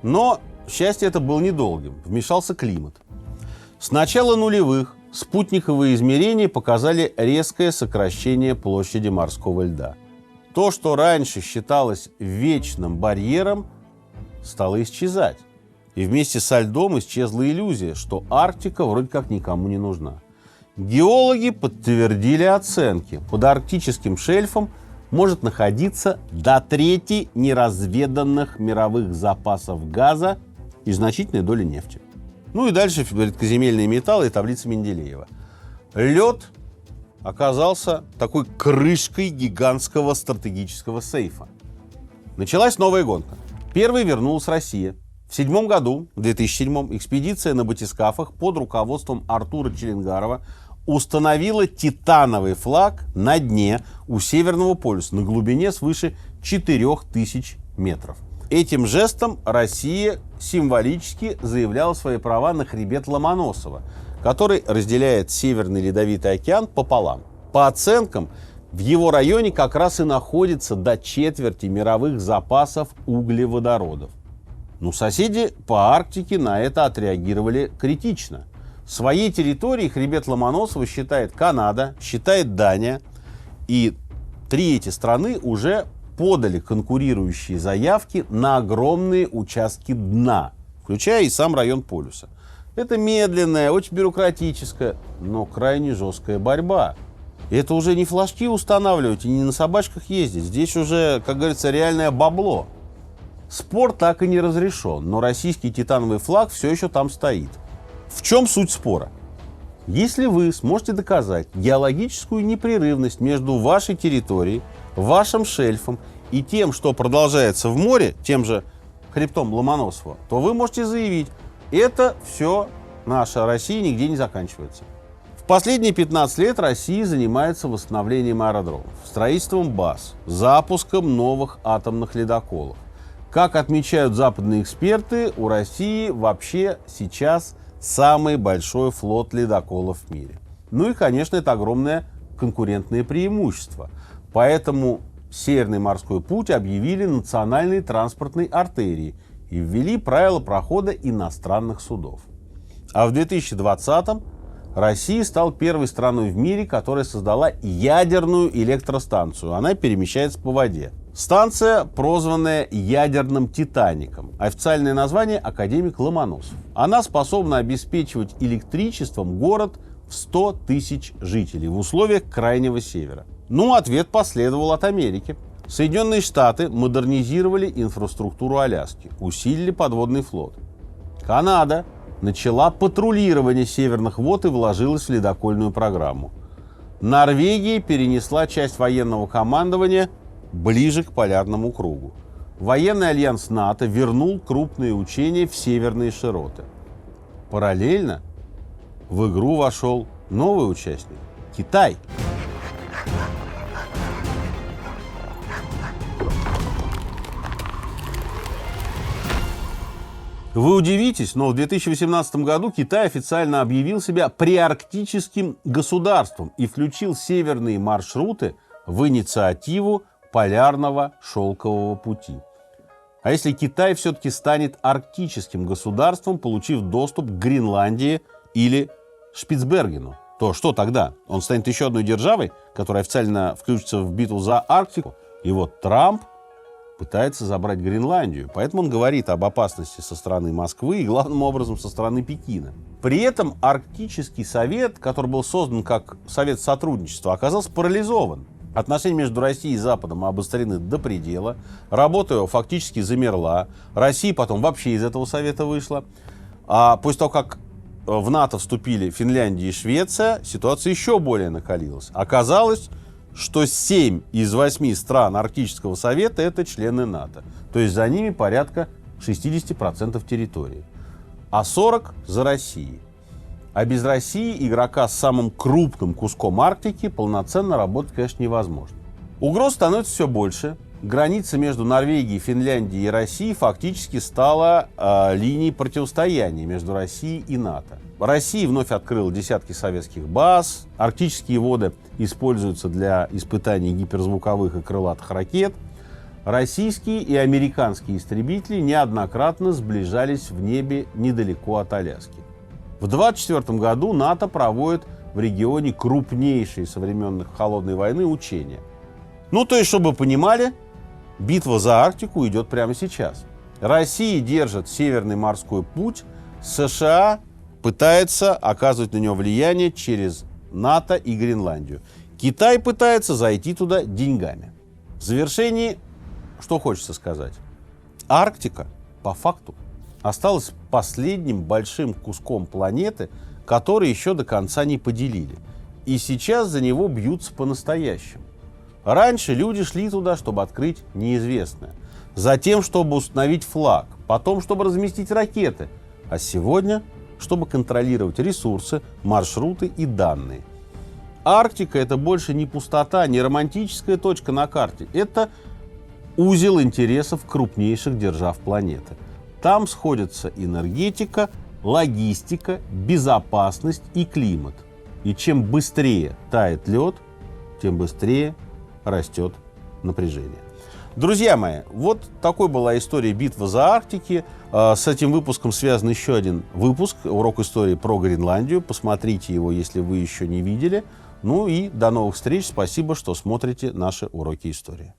C: Но счастье это было недолгим. Вмешался климат. С начала нулевых спутниковые измерения показали резкое сокращение площади морского льда. То, что раньше считалось вечным барьером, стало исчезать. И вместе со льдом исчезла иллюзия, что Арктика вроде как никому не нужна. Геологи подтвердили оценки. Под арктическим шельфом может находиться до трети неразведанных мировых запасов газа и значительная доля нефти. Ну и дальше редкоземельные металлы и таблица Менделеева. Лед оказался такой крышкой гигантского стратегического сейфа. Началась новая гонка. Первой вернулась Россия. В 2007 экспедиция на батискафах под руководством Артура Челенгарова установила титановый флаг на дне у Северного полюса на глубине свыше 4000 метров. Этим жестом Россия символически заявляла свои права на хребет Ломоносова, который разделяет Северный Ледовитый океан пополам. По оценкам, в его районе как раз и находится до четверти мировых запасов углеводородов. Но соседи по Арктике на это отреагировали критично. Своей территорией хребет Ломоносова считает Канада, считает Дания. И 3 эти страны уже подали конкурирующие заявки на огромные участки дна, включая и сам район полюса. Это медленная, очень бюрократическая, но крайне жесткая борьба. И это уже не флажки устанавливать и не на собачках ездить. Здесь уже, как говорится, реальное бабло. Спор так и не разрешен, но российский титановый флаг все еще там стоит. В чем суть спора? Если вы сможете доказать геологическую непрерывность между вашей территорией, вашим шельфом и тем, что продолжается в море, тем же хребтом Ломоносова, то вы можете заявить, это все наша Россия нигде не заканчивается. В последние 15 лет Россия занимается восстановлением аэродромов, строительством баз, запуском новых атомных ледоколов. Как отмечают западные эксперты, у России вообще сейчас самый большой флот ледоколов в мире. Ну и, конечно, это огромное конкурентное преимущество. Поэтому Северный морской путь объявили национальной транспортной артерией и ввели правила прохода иностранных судов. А в 2020-м Россия стала первой страной в мире, которая создала ядерную электростанцию. Она перемещается по воде. Станция, прозванная ядерным «Титаником». Официальное название – Академик Ломоносов. Она способна обеспечивать электричеством город в 100 тысяч жителей в условиях Крайнего Севера. Ну, ответ последовал от Америки. Соединенные Штаты модернизировали инфраструктуру Аляски, усилили подводный флот. Канада начала патрулирование северных вод и вложилась в ледокольную программу. Норвегия перенесла часть военного командования ближе к полярному кругу. Военный альянс НАТО вернул крупные учения в северные широты. Параллельно в игру вошел новый участник – Китай. Вы удивитесь, но в 2018 году Китай официально объявил себя приарктическим государством и включил северные маршруты в инициативу Полярного шелкового пути. А если Китай все-таки станет арктическим государством, получив доступ к Гренландии или Шпицбергену, то что тогда? Он станет еще одной державой, которая официально включится в битву за Арктику? И вот Трамп пытается забрать Гренландию. Поэтому он говорит об опасности со стороны Москвы и, главным образом, со стороны Пекина. При этом Арктический совет, который был создан как совет сотрудничества, оказался парализован. Отношения между Россией и Западом обострены до предела. Работа его фактически замерла. Россия потом вообще из этого совета вышла. А после того, как в НАТО вступили Финляндия и Швеция, ситуация еще более накалилась. Оказалось, что 7 из 8 стран Арктического совета – это члены НАТО. То есть за ними порядка 60% территории. А 40% за Россией. А без России, игрока с самым крупным куском Арктики, полноценно работать, конечно, невозможно. Угроз становится все больше. Граница между Норвегией, Финляндией и Россией фактически стала линией противостояния между Россией и НАТО. Россия вновь открыла десятки советских баз. Арктические воды используются для испытаний гиперзвуковых и крылатых ракет. Российские и американские истребители неоднократно сближались в небе недалеко от Аляски. В 2024 году НАТО проводит в регионе крупнейшие со времен Холодной войны учения. Ну, то есть, чтобы вы понимали, битва за Арктику идет прямо сейчас. Россия держит Северный морской путь, США пытается оказывать на него влияние через НАТО и Гренландию. Китай пытается зайти туда деньгами. В завершении, что хочется сказать. Арктика, по факту, осталась последним большим куском планеты, который еще до конца не поделили. И сейчас за него бьются по-настоящему. Раньше люди шли туда, чтобы открыть неизвестное. Затем, чтобы установить флаг. Потом, чтобы разместить ракеты. А сегодня, чтобы контролировать ресурсы, маршруты и данные. Арктика – это больше не пустота, не романтическая точка на карте. Это узел интересов крупнейших держав планеты. Там сходятся энергетика, логистика, безопасность и климат. И чем быстрее тает лед, тем быстрее растет напряжение. Друзья мои, вот такой была история «Битва за Арктики». С этим выпуском связан еще один выпуск, урок истории про Гренландию. Посмотрите его, если вы еще не видели. Ну и до новых встреч. Спасибо, что смотрите наши уроки истории.